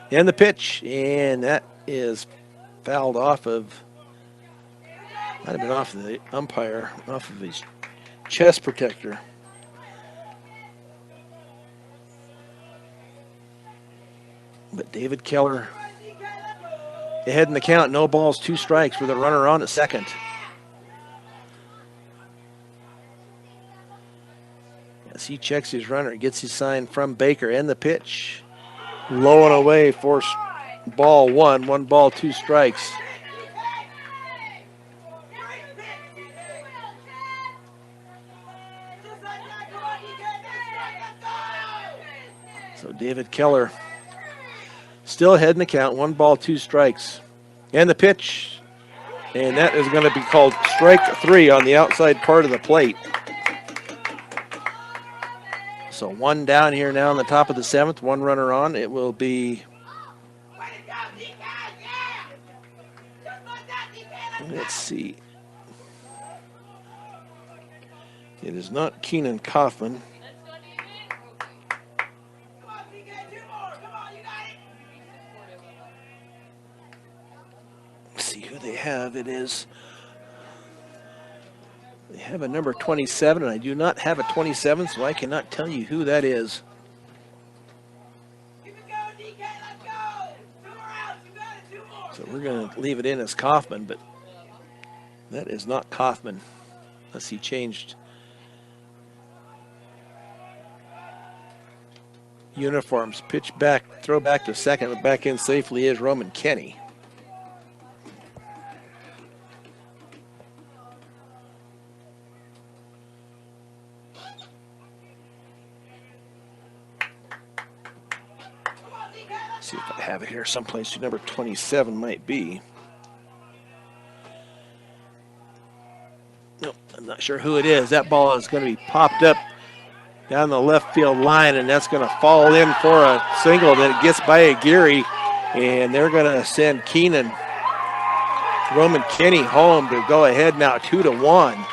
And the pitch, and that is fouled off of, might have been off of the umpire, off of his chest protector. But David Keller ahead in the count, no balls, 2 strikes with a runner on at second. As he checks his runner, gets his sign from Baker, and the pitch. Low and away for ball 1, 1 ball, 2 strikes. So David Keller still ahead in the count, 1 ball, 2 strikes. And the pitch, and that is going to be called strike 3 on the outside part of the plate. So 1 down here now on the top of the 7th, 1 runner on. It will be, let's see. It is not Keenan Kaufman. Let's see who they have. It is, they have a number 27, and I do not have a 27, so I cannot tell you who that is. So we're going to leave it in as Kaufman, but that is not Kaufman, unless he changed uniforms. Pitch back, throw back to second, but back in safely is Roman Kenny. See if I have it here someplace. Who number 27 might be. Nope, I'm not sure who it is. That ball is going to be popped up down the left field line, and that's going to fall in for a single. Then it gets by Aguirre, and they're going to send Roman Kenny home to go ahead now 2-1.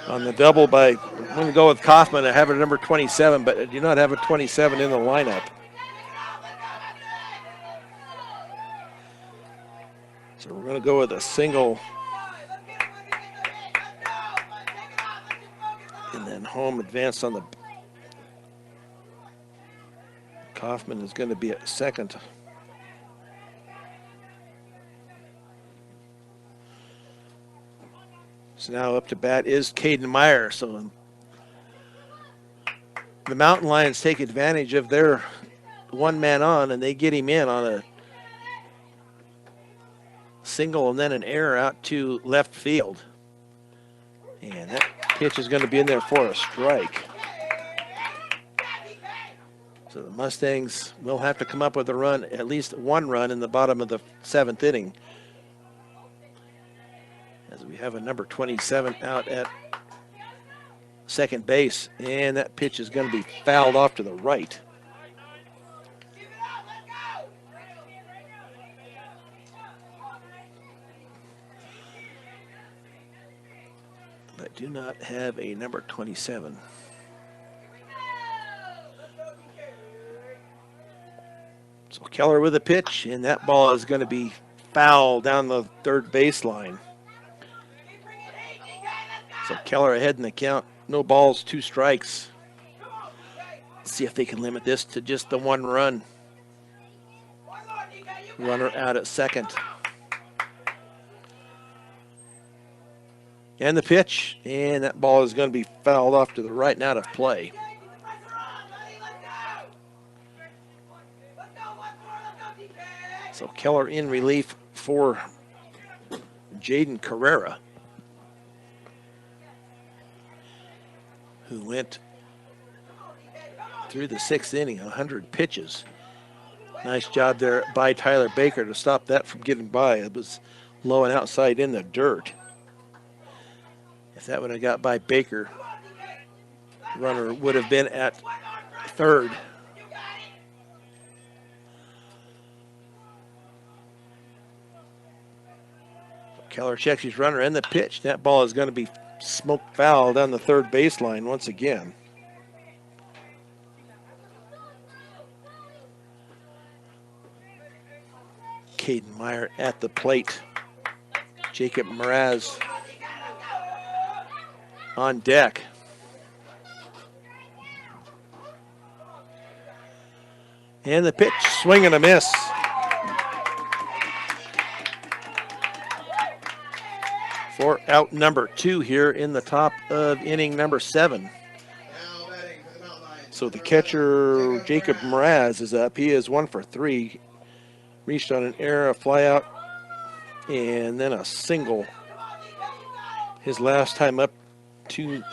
On the double by, I'm going to go with Kaufman. I have a number 27, but I do not have a 27 in the lineup. So we're going to go with a single. And then home advanced on the Kaufman is going to be at second. So now up to bat is Caden Meyer. So the Mountain Lions take advantage of their one man on, and they get him in on a single and then an error out to left field. And that pitch is going to be in there for a strike. So the Mustangs will have to come up with a run, at least one run in the bottom of the 7th inning. As we have a number 27 out at second base, and that pitch is going to be fouled off to the right. But do not have a number 27. So Keller with a pitch, and that ball is going to be fouled down the third baseline. So Keller ahead in the count. No balls, 2 strikes. Let's see if they can limit this to just the one run. Runner out at second. And the pitch, and that ball is going to be fouled off to the right and out of play. So Keller in relief for Jaden Carrera, who went through the 6th inning, 100 pitches. Nice job there by Tyler Baker to stop that from getting by. It was low and outside in the dirt. If that would have got by Baker, the runner would have been at third. Keller checks his runner and the pitch. That ball is going to be smoked foul down the third baseline once again. Caden Meyer at the plate. Jacob Mraz on deck. And the pitch, swing and a miss. For out number 2 here in the top of inning number 7. So the catcher, Jacob Mraz, is up. He is 1 for 3. Reached on an error, a fly out, and then a single. His last time up to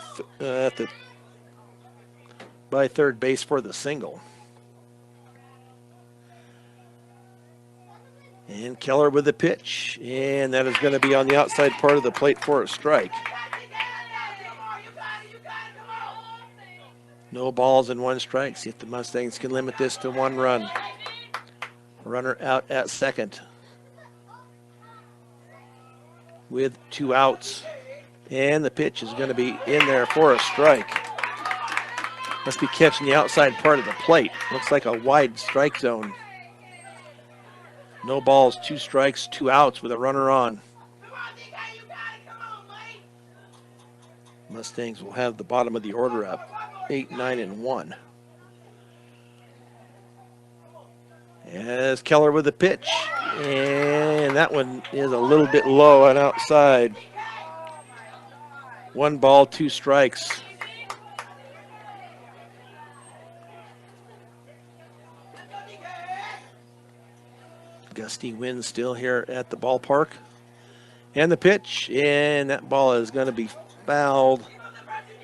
by third base for the single. And Keller with the pitch, and that is going to be on the outside part of the plate for a strike. No balls and 1 strike. See if the Mustangs can limit this to 1 run. Runner out at second with 2 outs. And the pitch is going to be in there for a strike. Must be catching the outside part of the plate. Looks like a wide strike zone. No balls, 2 strikes, 2 outs with a runner on. Mustangs will have the bottom of the order up, 8, 9, and 1. As Keller with the pitch, and that one is a little bit low and outside. 1 ball, 2 strikes. Gusty wind still here at the ballpark. And the pitch, and that ball is going to be fouled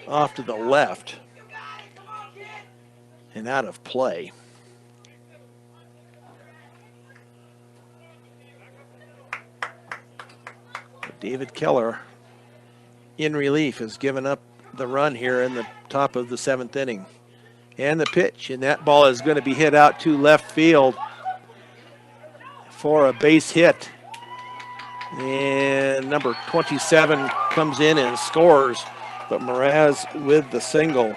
off to the left and out of play. David Keller in relief has given up the run here in the top of the 7th inning. And the pitch, and that ball is going to be hit out to left field for a base hit. And number 27 comes in and scores, but Mraz with the single.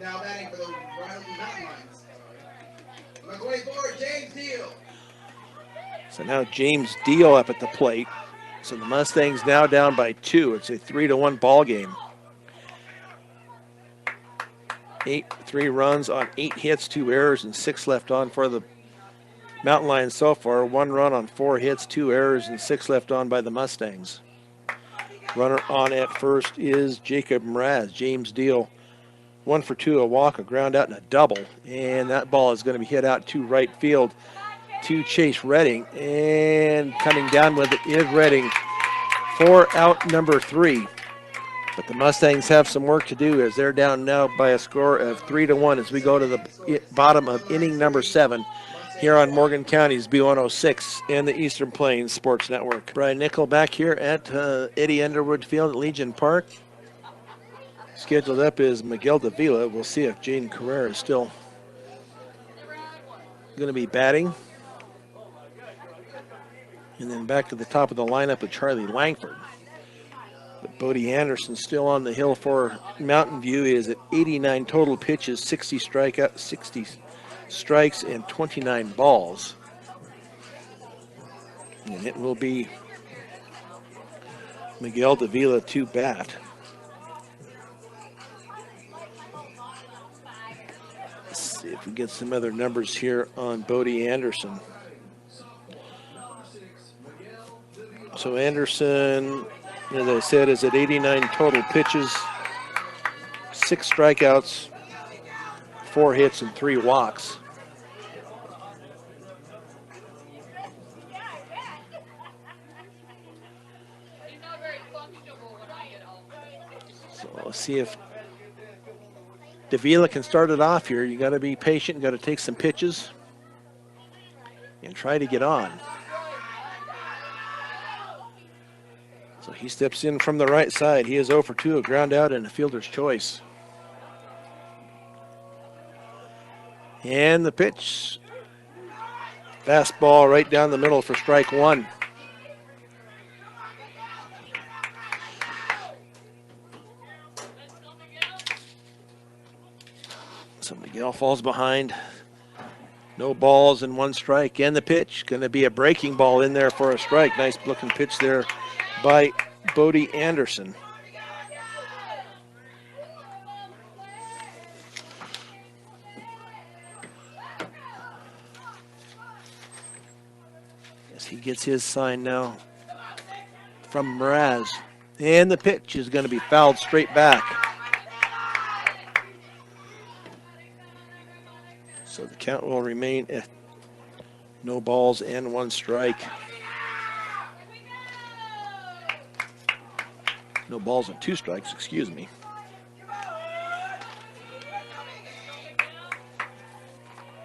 Now batting for the Mountain Lions. Number 24, James Deal. So now James Deal up at the plate. So the Mustangs now down by 2. It's a 3-1 ball game. Three runs on 8 hits, 2 errors, and 6 left on for the Mountain Lions so far. 1 run on 4 hits, 2 errors, and 6 left on by the Mustangs. Runner on at first is Jacob Mraz. James Deal, 1 for 2, a walk, a ground out, and a double. And that ball is going to be hit out to right field to Chase Redding. And coming down with it is Redding for out number 3. But the Mustangs have some work to do as they're down now by a score of 3-1 as we go to the bottom of inning number 7 here on Morgan County's B106 and the Eastern Plains Sports Network. Brian Nickel back here at Eddie Underwood Field at Legion Park. Scheduled up is Miguel Davila. We'll see if Jaden Carrera is still going to be batting. And then back to the top of the lineup with Charlie Langford. But Bodie Anderson still on the hill for Mountain View. He is at 89 total pitches, 60 strikes, and 29 balls. And it will be Miguel Davila to bat. Let's see if we get some other numbers here on Bodie Anderson. So Anderson, as I said, is at 89 total pitches, 6 strikeouts, 4 hits, and 3 walks. So let's see if Davila can start it off here. You got to be patient, got to take some pitches and try to get on. So he steps in from the right side. He is 0 for 2, a ground out and a fielder's choice. And the pitch. Fastball right down the middle for strike 1. So Miguel falls behind. No balls and 1 strike. And the pitch. Going to be a breaking ball in there for a strike. Nice looking pitch there by Bodie Anderson. As he gets his sign now from Mraz. And the pitch is going to be fouled straight back. So the count will remain at no balls and 1 strike. No balls and 2 strikes, excuse me.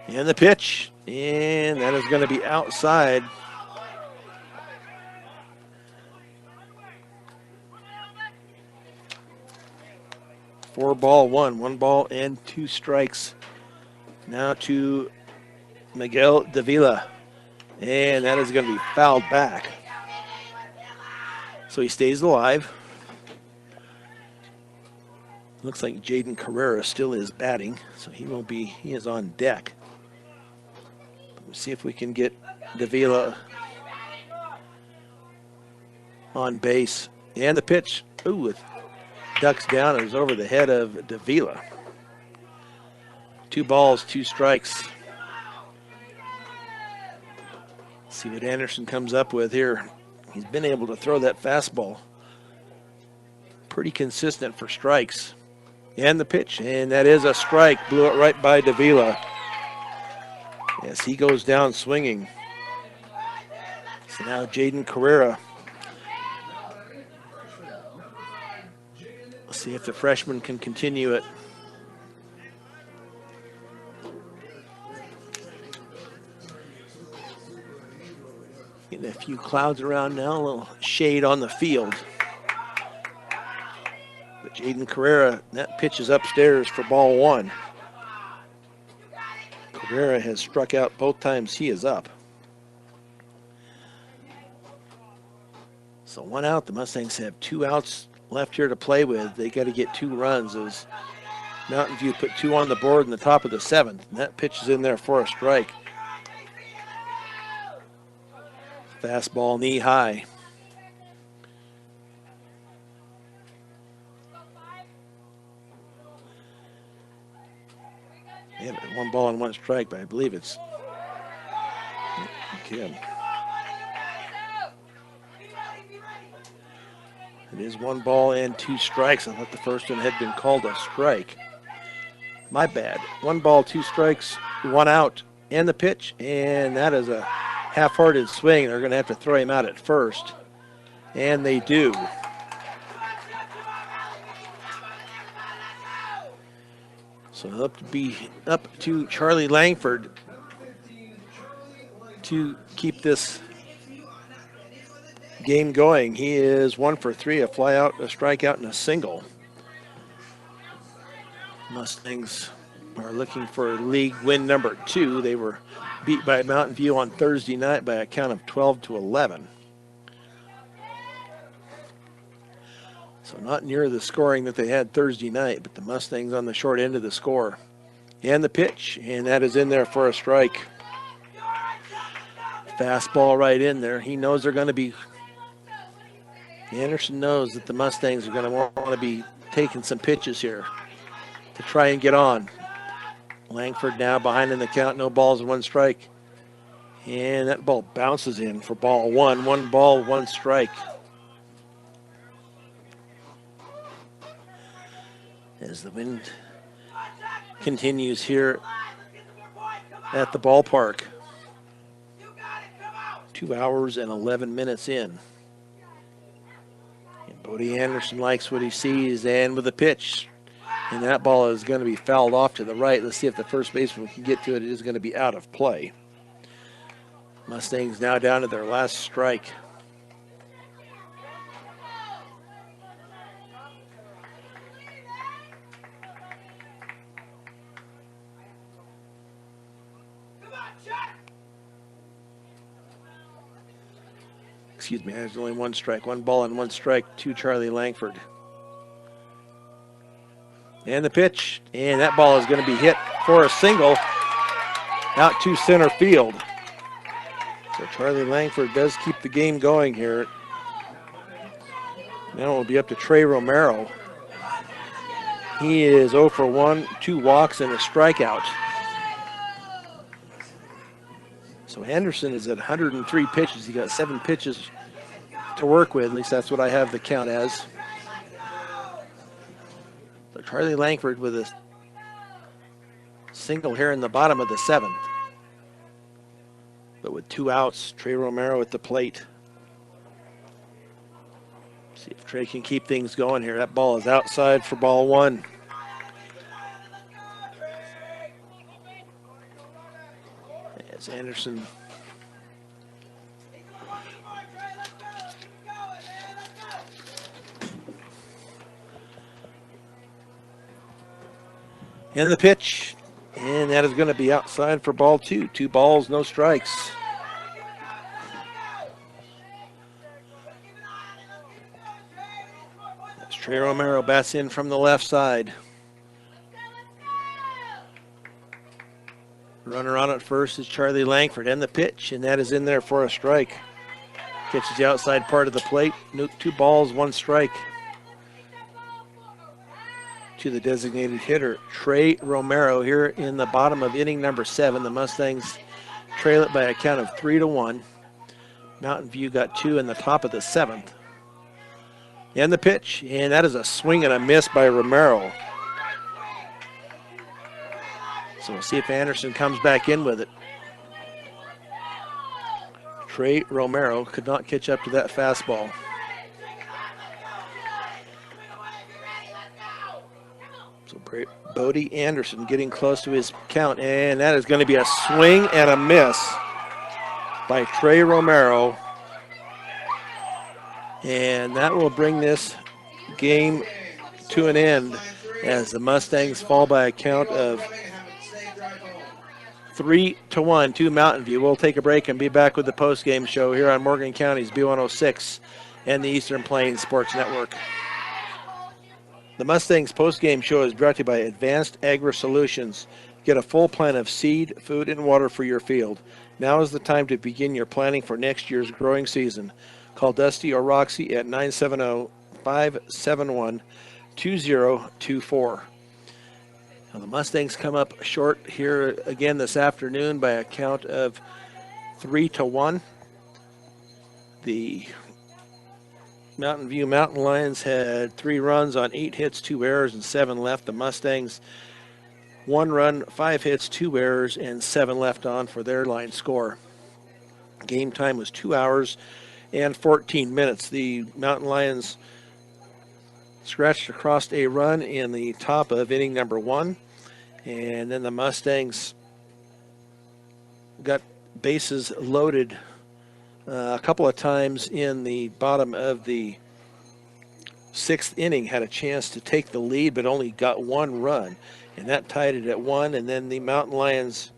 And the pitch. And that is going to be outside. Four ball, 1 ball and 2 strikes. Now to Miguel Davila. And that is going to be fouled back. So he stays alive. Looks like Jaden Carrera still is batting, so he is on deck. Let's see if we can get Davila on base. And the pitch, ooh, it ducks down and is over the head of Davila. 2 balls, 2 strikes. Let's see what Anderson comes up with here. He's been able to throw that fastball. Pretty consistent for strikes. And the pitch, and that is a strike. Blew it right by Davila. Yes, he goes down swinging. So now Jaden Carrera. Let's see if the freshman can continue it. Getting a few clouds around now, a little shade on the field. But Jaden Carrera, that pitch is upstairs for ball 1. Carrera has struck out both times he is up. So 1 out. The Mustangs have 2 outs left here to play with. They got to get 2 runs as Mountain View put 2 on the board in the top of the 7th. And that pitch is in there for a strike. Fastball knee high. Yeah, 1 ball and 1 strike, but I believe it's Kim. It is 1 ball and 2 strikes. I thought the first one had been called a strike. My bad. 1 ball, 2 strikes, 1 out, and the pitch. And that is a half-hearted swing. They're going to have to throw him out at first. And they do. So up to Charlie Langford to keep this game going. He is 1 for 3, a fly out, a strikeout, and a single. Mustangs are looking for league win number 2. They were beat by Mountain View on Thursday night by a count of 12-11. So not near the scoring that they had Thursday night, but the Mustangs on the short end of the score. And the pitch, and that is in there for a strike. Fastball right in there. He knows they're going to be, Anderson knows that the Mustangs are going to want to be taking some pitches here to try and get on. Langford now behind in the count, no balls and 1 strike. And that ball bounces in for ball 1. 1 ball, 1 strike. As the wind continues here at the ballpark. 2 hours and 11 minutes in. And Bodie Anderson likes what he sees, and with a pitch. And that ball is going to be fouled off to the right. Let's see if the first baseman can get to it. It is going to be out of play. Mustangs now down to their last strike. Excuse me, there's only 1 strike. 1 ball and 1 strike to Charlie Langford. And the pitch, and that ball is going to be hit for a single out to center field. So Charlie Langford does keep the game going here. Now it will be up to Trey Romero. He is 0 for 1, 2 walks and a strikeout. So Anderson is at 103 pitches. He got 7 pitches to work with. At least that's what I have the count as. So Charlie Langford with a single here in the bottom of the 7th. But with 2 outs, Trey Romero at the plate. See if Trey can keep things going here. That ball is outside for ball 1. As Anderson and the pitch, and that is going to be outside for ball 2. 2 balls, no strikes. As Trey Romero bats in from the left side. Runner on at first is Charlie Langford, and the pitch, and that is in there for a strike. Catches the outside part of the plate. 2 balls, 1 strike. To the designated hitter, Trey Romero, here in the bottom of inning number 7. The Mustangs trail it by a count of 3-1. Mountain View got 2 in the top of the 7th. And the pitch, and that is a swing and a miss by Romero. So we'll see if Anderson comes back in with it. Trey Romero could not catch up to that fastball. So Bodie Anderson getting close to his count, and that is going to be a swing and a miss by Trey Romero. And that will bring this game to an end as the Mustangs fall by a count of 3-1 to Mountain View. We'll take a break and be back with the post-game show here on Morgan County's B106 and the Eastern Plains Sports Network. The Mustangs post-game show is brought to you by Advanced Agri Solutions. Get a full plan of seed, food, and water for your field. Now is the time to begin your planning for next year's growing season. Call Dusty or Roxy at 970-571-2024. Now the Mustangs come up short here again this afternoon by a count of 3-1. The Mountain View Mountain Lions had 3 runs on 8 hits, 2 errors, and 7 left. The Mustangs 1 run, 5 hits, 2 errors, and 7 left on for their line score. Game time was 2 hours and 14 minutes. The Mountain Lions scratched across a run in the top of inning number 1, and then the Mustangs got bases loaded a couple of times in the bottom of the 6th inning, had a chance to take the lead but only got 1 run, and that tied it at 1. And then the Mountain Lions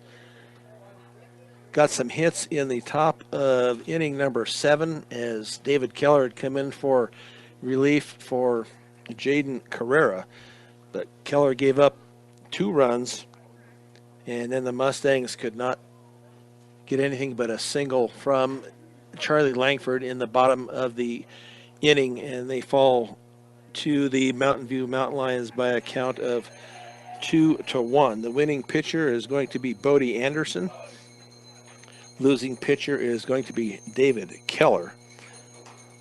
got some hits in the top of inning number 7 as David Keller had come in for relief for Jaden Carrera, but Keller gave up 2 runs, and then the Mustangs could not get anything but a single from Charlie Langford in the bottom of the inning, and they fall to the Mountain View Mountain Lions by a count of 2-1. The winning pitcher is going to be Bodie Anderson. Losing pitcher is going to be David Keller.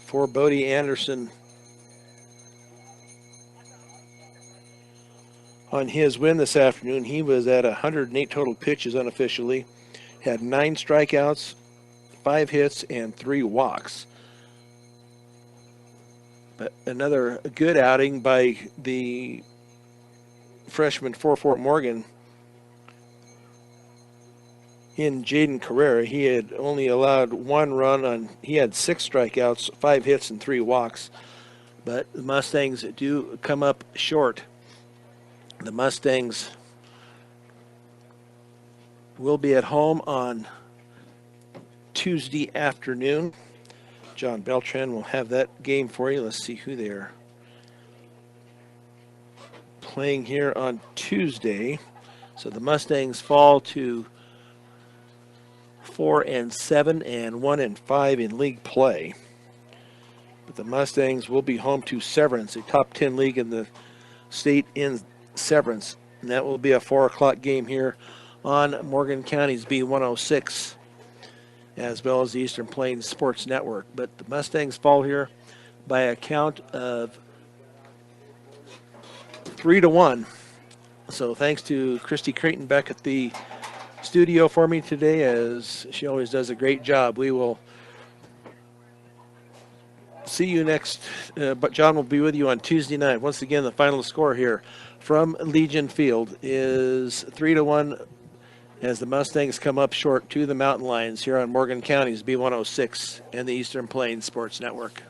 For Bodie Anderson, on his win this afternoon, he was at 108 total pitches unofficially, had 9 strikeouts, 5 hits, and 3 walks. But another good outing by the freshman for Fort Morgan in Jaden Carrera. He had only allowed 1 run on, he had 6 strikeouts, 5 hits, and 3 walks. But the Mustangs do come up short. The Mustangs will be at home on Tuesday afternoon. John Beltran will have that game for you. Let's see who they're playing here on Tuesday. So the Mustangs fall to 4-7 and 1-5 in league play. But the Mustangs will be home to Severance, a top 10 league in the state in Severance. And that will be a 4 o'clock game here on Morgan County's B106, as well as the Eastern Plains Sports Network. But the Mustangs fall here by a count of 3-1. So thanks to Christy Creighton back at the studio for me today, as she always does a great job. We will see you next, but John will be with you on Tuesday night. Once again, the final score here from Legion Field is 3-1 as the Mustangs come up short to the Mountain Lions here on Morgan County's B106 and the Eastern Plains Sports Network.